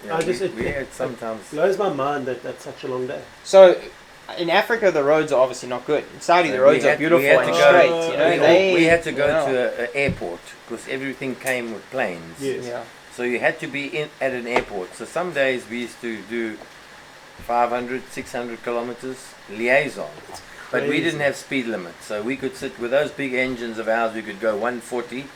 Yeah, we had sometimes. It blows my mind that that's such a long day. So, in Africa, the roads are obviously not good. In Saudi, the roads are beautiful we had and to straight. we had to go to an airport because everything came with planes. Yes. Yeah. So you had to be at an airport. So some days we used to do 500, 600 kilometers liaison. But we Crazy. didn't have speed limits. So we could sit with those big engines of ours, we could go 140.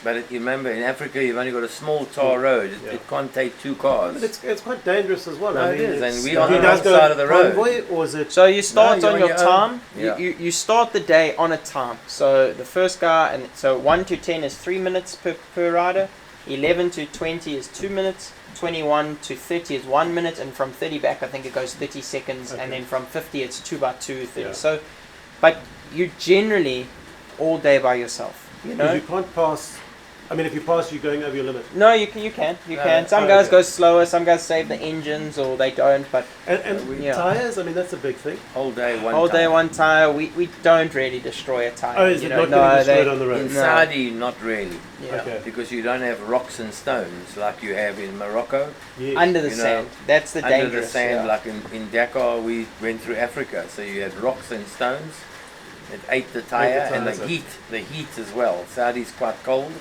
But you remember, in Africa, you've only got a small tar road. It can't take 2 cars. But it's quite dangerous as well. No, I it mean, is, it's- and we do on you the guys wrong go side of the road. convoy, or is it? So you start No, on you're your on your time. own. Yeah. You start the day on a time. So the first guy, and so 1 to 10 is 3 minutes per rider. 11 to 20 is 2 minutes. 21 to 30 is 1 minute, and from 30 back, I think it goes 30 seconds, and then from 50 it's 2 by 2, 30. Yeah. So, but you generally all day by yourself. Because you can't pass. I mean, if you pass, you're going over your limit. No, you can. Some guys go slower. Some guys save the engines, or they don't. But And Yeah. tires. I mean, that's a big thing. Whole day, whole day one tire. We don't really destroy a tire. Oh, is it not getting destroyed on the road? In Saudi, not really. Yeah. Okay. Because you don't have rocks and stones like you have in Morocco. Yes. Under the You know, sand. That's the Under dangerous. the sand, yeah. like in Dakar, we went through Africa, so you had rocks and stones. It ate the tire and tires the up. heat as well. Saudi's quite cold,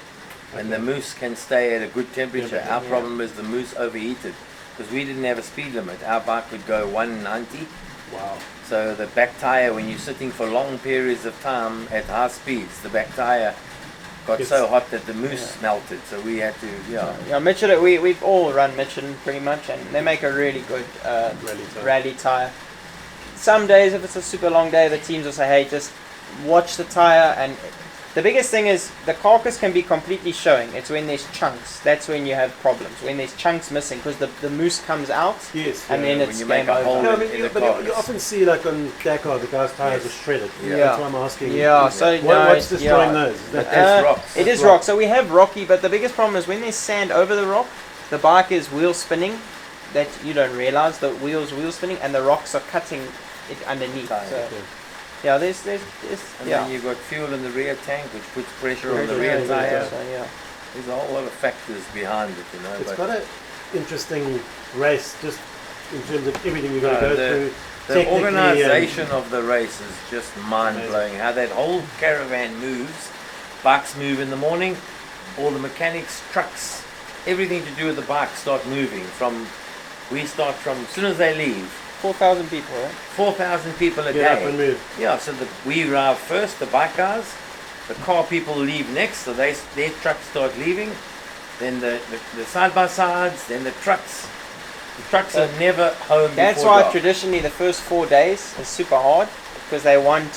and the moose can stay at a good temperature. Yeah. Our problem is the moose overheated because we didn't have a speed limit. Our bike could go 190. Wow. So the back tire, when you're sitting for long periods of time at high speeds, the back tire got so hot that the moose melted. So we had to, Yeah, Michelin. We've all run Michelin pretty much, and they make a really good rally tire. Some days, if it's a super long day, the teams will say, "Hey, just watch the tire," and The biggest thing is the carcass can be completely showing. It's when there's chunks. That's when you have problems. When there's chunks missing, because the mousse comes out. Yes. And then it's you make game a hole over. No, I mean, in the but carcass. you often see like on Dakar, the guy's tires are shredded. Yeah. That's why I'm asking. Yeah, so What's destroying those? Is But that, that's rocks. It is rock. So we have rocky, but the biggest problem is when there's sand over the rock, the bike is wheel spinning. That you don't realize the wheel spinning, and the rocks are cutting it underneath. So yeah, there's And then you've got fuel in the rear tank, which puts pressure on the rear tire. So, yeah. There's a whole lot of factors behind it, you know. it's but quite an interesting race, just in terms of everything you've got to go through. the technically, organisation of the race is just mind-blowing. How that whole caravan moves, bikes move in the morning, all the mechanics, trucks, everything to do with the bike start moving. We start from, as soon as they leave, 4,000 people, right? 4,000 people a Get up day. and move. Yeah, so we arrive first, the bike guys, the car people leave next, so their trucks start leaving, then the side-by-sides, then the trucks. The trucks are never home That's before why dark. traditionally the first 4 days is super hard, because they want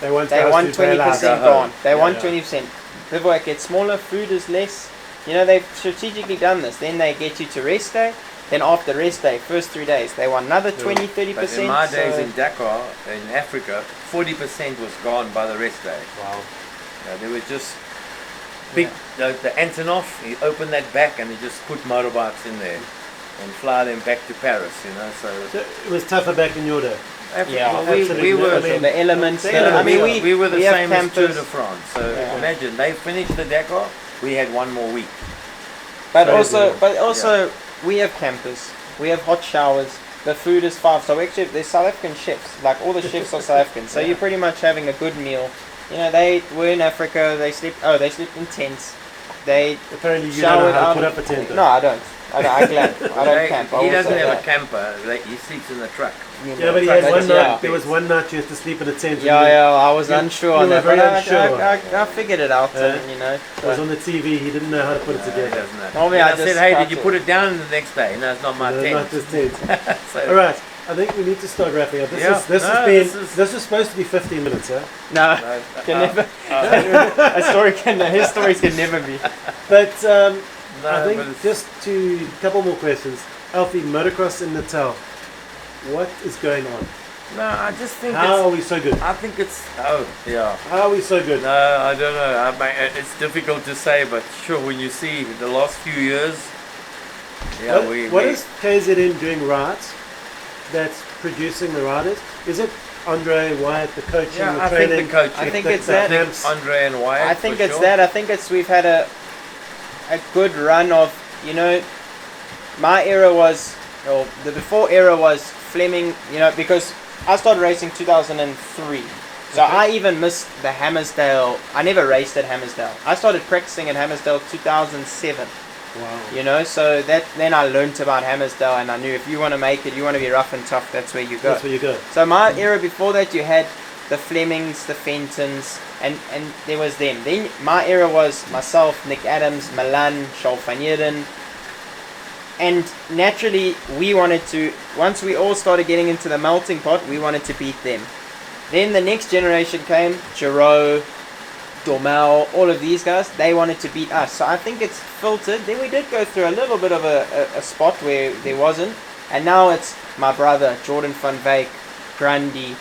They want 20% Go gone. home. They Yeah, want yeah. 20%. Bivouac gets smaller, food is less. You know, they've strategically done this. Then they get you to rest day. Then after rest day, first 3 days, they want another 20, 30%. But in my days so in Dakar, in Africa, 40% was gone by the rest day. Wow. There was just big, the Antonov, he opened that back and he just put motorbikes in there and fly them back to Paris, you know. So it was tougher back in your day. Yeah, well, we absolutely. were, I mean, the elements. the elements, I mean, we were the we have same as Tour campers. de France. So Yeah. imagine, they finished the Dakar, we had one more week. But Crazy. also, we have campers. We have hot showers. The food is 5 star. Actually, there's South African chefs. Like all the chefs are South African. So you're pretty much having a good meal. You know, they were in Africa. They sleep in tents. They Apparently you don't know showered how to out. put up a tent. though. No, I don't. I don't camp. I He will doesn't say have a that. camper, he sleeps in the truck. Yeah, but he had But one yeah. night. There was one night you had to sleep in a tent. Yeah, I was you- unsure you on were that, but very unsure. I figured it out. And, you know, It was on the TV. He didn't know how to put it He together. doesn't know. Normally And I I said, just hey, cut did you it. put it down the next day? No, it's not my No, tent. not this tent. So- All right. I think we need to start wrapping up. This was supposed to be 15 minutes, huh? no, No, can never. His stories can never be. But no, I think but it's- just a couple more questions. Alfie, motocross in Natal. What is going on? No, I just think How are we so good? I think it's, yeah. How are we so good? No, I don't know. It's difficult to say, but sure, when you see the last few years, yeah, What is KZN doing right that's producing the riders? Is it Andre, Wyatt, the coaching, Yeah, the I think training? the coaching. I think the- it's the that. camps? Andre and Wyatt. I think for it's sure. that. I think we've had a good run of, you know, my era was, or the before era was Fleming, you know, because I started racing 2003. So Okay. I even missed the Hammarsdale. I never raced at Hammarsdale. I started practicing at Hammarsdale 2007. Wow. You know, so then I learnt about Hammarsdale, and I knew if you want to make it, you want to be rough and tough, that's where you go. That's where you go. So my era before that, you had the Flemings, the Fentons, and there was them. Then my era was myself, Nick Adams, Milan, Charles van Heerden. And naturally, we wanted to, once we all started getting into the melting pot, we wanted to beat them. Then the next generation came, Giro, Dormel, all of these guys, they wanted to beat us. So I think it's filtered. Then we did go through a little bit of a spot where there wasn't. And now it's my brother, Jordan van Wyk, Grundy,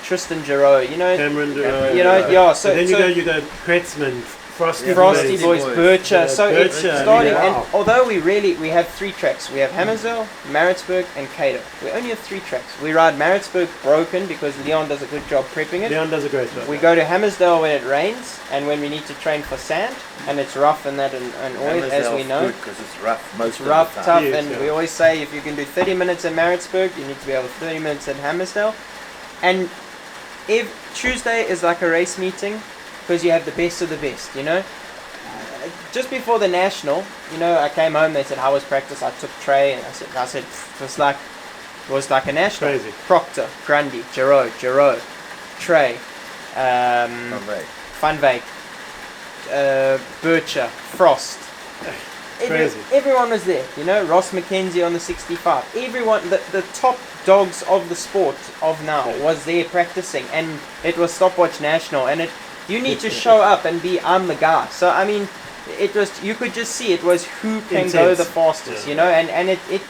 Tristan Giro, you know. Cameron Durant. You know, yeah. So then you go Kretzmann, Frosty Frosty Boys. Boys, Bircher. Yeah, So it's Bircher, starting, yeah. and although we have 3 tracks. We have Hammarsdale, Maritzburg, and Cato. We only have 3 tracks. We ride Maritzburg broken because Leon does a good job prepping it. Leon does a great job. We go to Hammarsdale when it rains and when we need to train for sand, and it's rough and that, and always, as we know, because it's rough most it's of rough, the time. tough, Yes, and yeah. we always say if you can do 30 minutes in Maritzburg, you need to be able to 30 minutes in Hammarsdale. And if Tuesday is like a race meeting, because you have the best of the best, you know. Just before the national, you know, I came home. They said, "How was practice?" I took Trey, and I said, it was like a national. Crazy. Proctor, Grundy, Giro, Trey, Okay. Van Wyk, Bircher, Frost. Crazy. Everyone was there, you know. Ross McKenzie on the 65. Everyone, the top dogs of the sport of now was there practicing, and it was stopwatch national, and You need to show up and be, I'm the guy. So I mean, it was, you could just see it was who can go the fastest, you know, and it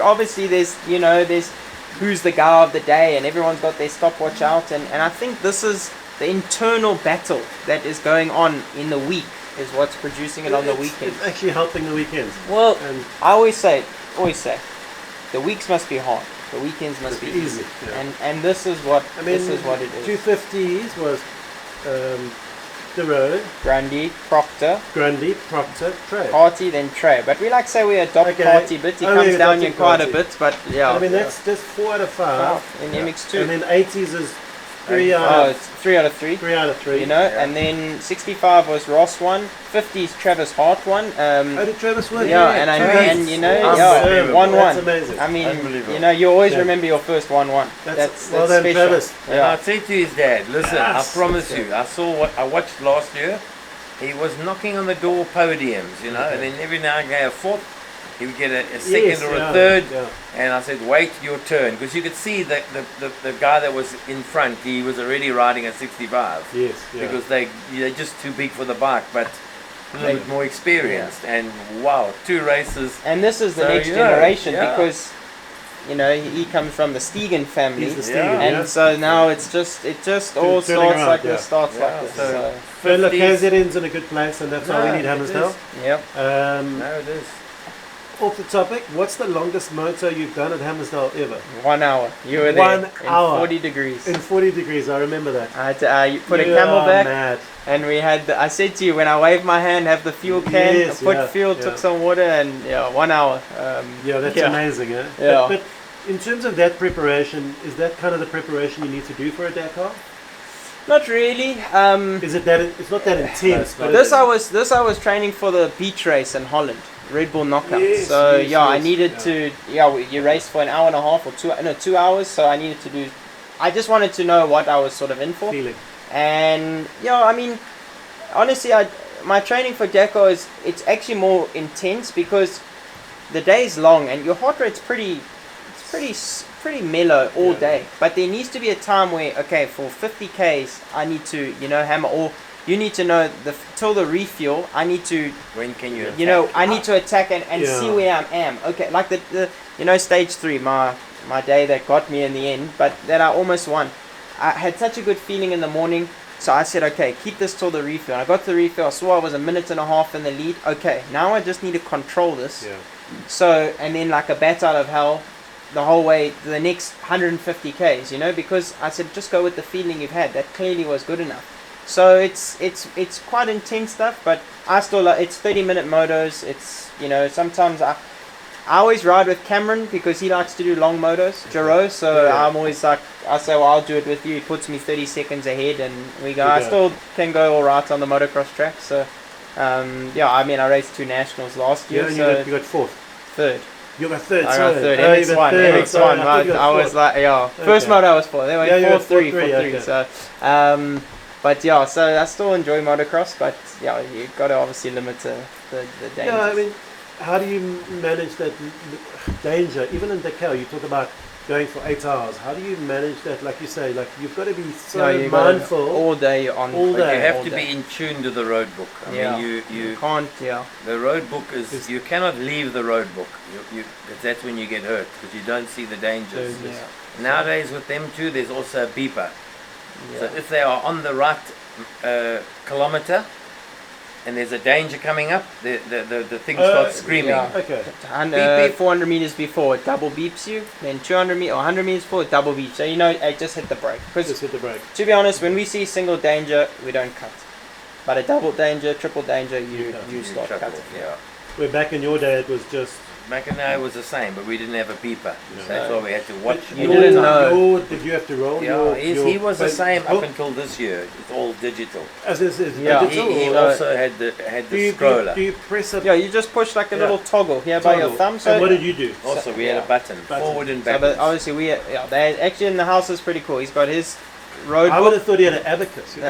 obviously there's, you know, there's who's the guy of the day, and everyone's got their stopwatch out, and I think this is the internal battle that is going on in the week is what's producing it on the weekend. It's actually helping the weekends. Well, and I always say, the weeks must be hard, the weekends must be easy. Yeah. And this is what it is. 250s was the road. Grundy, Proctor, Trey. Party, then Trey. But we like to say we adopt Party bit. He comes down here quite a bit, but yeah. I mean, that's just 4 out of 5 in MX2. And then 80s is 3 out of 3 out of 3. 3 out of 3. You know, and then 65 was Ross one. 50s Travis Hart one. Did Travis win? Yeah, and you know, 1-1. That's amazing. I mean, you know, you always remember your first 1-1. That's well done, special. Travis. And I said to his dad, listen, I promise you, I saw what I watched last year. He was knocking on the door podiums, you know, and then every now and again a fourth, he would get a second or a third, and I said, wait your turn, because you could see that the guy that was in front, he was already riding a 65. Yes, because they're just too big for the bike, but a little bit more experienced, and wow, 2 races. And this is the next generation, because you know he comes from the Stegen family, He's the Stegen, and so now it just all starts like this, starts like this. So look, KZN's in a good place, and that's why we need Hammarsdale. Yep. No, it is. Off the topic, what's the longest moto you've done at Hammarsdale ever? 1 hour. You were there. 1 hour. In 40 degrees. In 40 degrees, I remember that. I had to you put a camelback, mad. and we had. I said to you when I waved my hand, have the fuel can, put fuel, took some water, and 1 hour. That's amazing, eh? Yeah. But in terms of that preparation, is that kind of the preparation you need to do for a Dakar? Not really. Is it that? It's not that intense. But this I was training for the beach race in Holland, Red Bull Knockout. I needed to. You race for an hour and a half or 2 hours. So I needed to do. I just wanted to know what I was sort of in for. Feeling. And I mean, honestly, my training for Dakar it's actually more intense because the day's long and your heart rate's pretty mellow all day, but there needs to be a time where, okay, for 50 Ks I need to hammer, or you need to know till the refuel I need to, when can you attack? I need to attack and see where I am. Okay, like the stage 3, my day that got me in the end, but that I almost won. I had such a good feeling in the morning, so I said, okay, keep this till the refuel. I got to the refuel, I saw I was 1.5 minutes in the lead. Okay, now I just need to control this. So, and then like a bat out of hell the whole way the next 150 Ks, because I said just go with the feeling you've had. That clearly was good enough. So it's quite intense stuff, but I still it's 30-minute motos. It's sometimes I always ride with Cameron because he likes to do long motos, Giro. So I'm always like, I say, well, I'll do it with you. He puts me 30 seconds ahead, and we go. I still can go all right on the motocross track. So I mean, I raced 2 nationals last year. Yeah, you got 4th, 3rd. You got 3rd. I got 3rd. MX1. I was like, first moto I was 4th. They went 4-3, 4-3. So, but so I still enjoy motocross, but you've got to obviously limit the dangers. Yeah, I mean, how do you manage that danger? Even in Dakar, you talk about going for 8 hours. How do you manage that? Like you say, like you've got to be so mindful all day on. All day. You have to be in tune to the road book. I mean, you can't. The road book is you cannot leave the road book. That's when you get hurt because you don't see the dangers. Nowadays with them too, there's also a beeper. So if they are on the right kilometer and there's a danger coming up, the thing starts screaming. Okay. And 400 meters before it double beeps you, then 200 meters or 100 meters before it double beeps. So I just hit the brake. Just hit the brake. To be honest, when we see single danger, we don't cut. But a double danger, triple danger, you start cutting. Where back in your day it was just. Back in there it was the same, but we didn't have a beeper. So that's why we had to watch. You didn't know. Did you have to roll? He was the same up until this year. It's all digital. As this is digital. He also had the scroller. Do you press it? Yeah, you just push like a little toggle here by your thumb. So and what did you do? Also, we had a button, forward and backwards. So obviously they actually in the house is pretty cool. He's got his road book. I would have thought he had an abacus. He's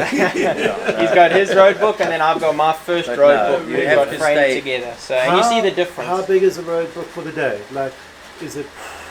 got his road book, and then I've got my first road book. We've got framed together. So and you see the difference. How big is a road book for the day? Like, is it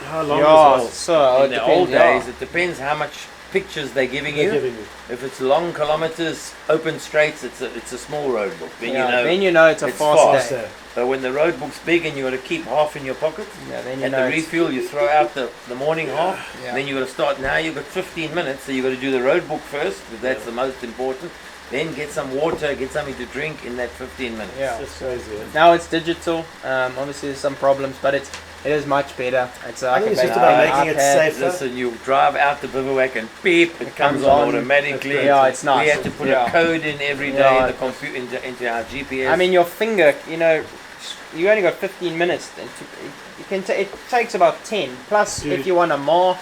how long is it? So in the old days, it depends how much pictures they're giving They're you. giving you. If it's long kilometers, open straights, it's a small road book. Then you know it's a it's fast day. So when the road book's big and you got to keep half in your pocket, Yeah, then you at know the refuel you throw out the morning half, Yeah. then you got to start. Now you've got 15 minutes, so you got to do the road book first, because that's the most important. Then get some water, get something to drink in that 15 minutes. Yeah. It's crazy. Yeah. Now it's digital. Obviously, there's some problems, but it is much better. It's like think a it's just basic about making it iPad. safe. Listen, you drive out the bivouac and beep, it comes on automatically. That's Yeah, it's nice. We have to put Yeah. a code in every day Yeah. in the computer into our GPS. I mean, your finger, you only got 15 minutes. It takes about 10. Plus, Dude. if you want to mark,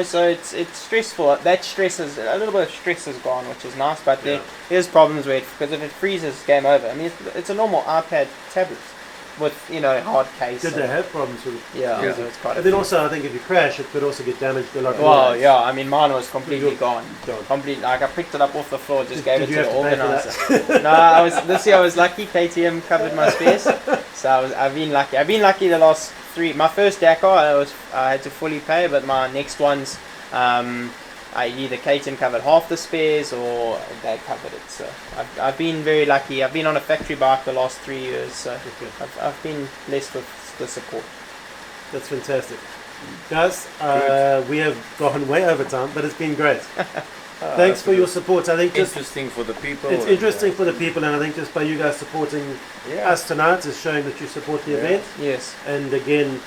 so it's stressful. That stress is a little bit of stress is gone, which is nice. But there's problems with it, because if it freezes, game over. I mean, it's a normal iPad tablet with hard case. Did they have problems with it? Yeah, Yeah. so it's quite. And then also, I think if you crash, it could also get damaged a lot. Well, more. yeah. I mean, mine was completely gone. Gone. Completely. Like I picked it up off the floor, just gave Did it you to the have to pay for organizer. No, this year I was lucky. KTM covered my spares, so I've been lucky. I've been lucky the last 3. My first Dakar, I had to fully pay, but my next ones, either KTM covered half the spares or they covered it. So I've been very lucky. I've been on a factory bike the last 3 years, so I've been blessed with the support. That's fantastic. Guys, we have gone way over time, but it's been great. Thanks for your support. I think just interesting for the people. it's interesting for the people, and I think just by you guys supporting us tonight is showing that you support the event. Yes. And again,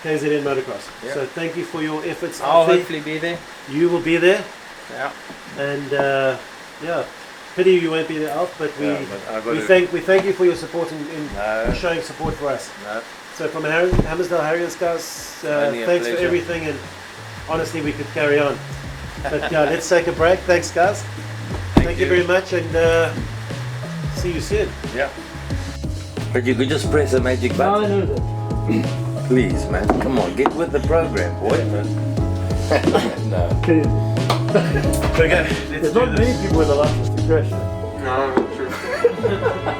KZN Motocross. Yeah. So thank you for your efforts. I'll Alfie. hopefully be there. You will be there, Yeah. and pity you won't be there, Alf. But we but we thank you for your support in No. showing support for us. No. So from Hammarsdale Harriers, guys, Only a thanks for pleasure. everything, and honestly, we could carry on. But let's take a break. Thanks, guys. Thank you very much, and see you soon. Yeah. But you could just press a magic button. No. Please, man. Come on, get with the program, boy. No. Okay, let's There's do not this. many people with a lack of discretion. No, true.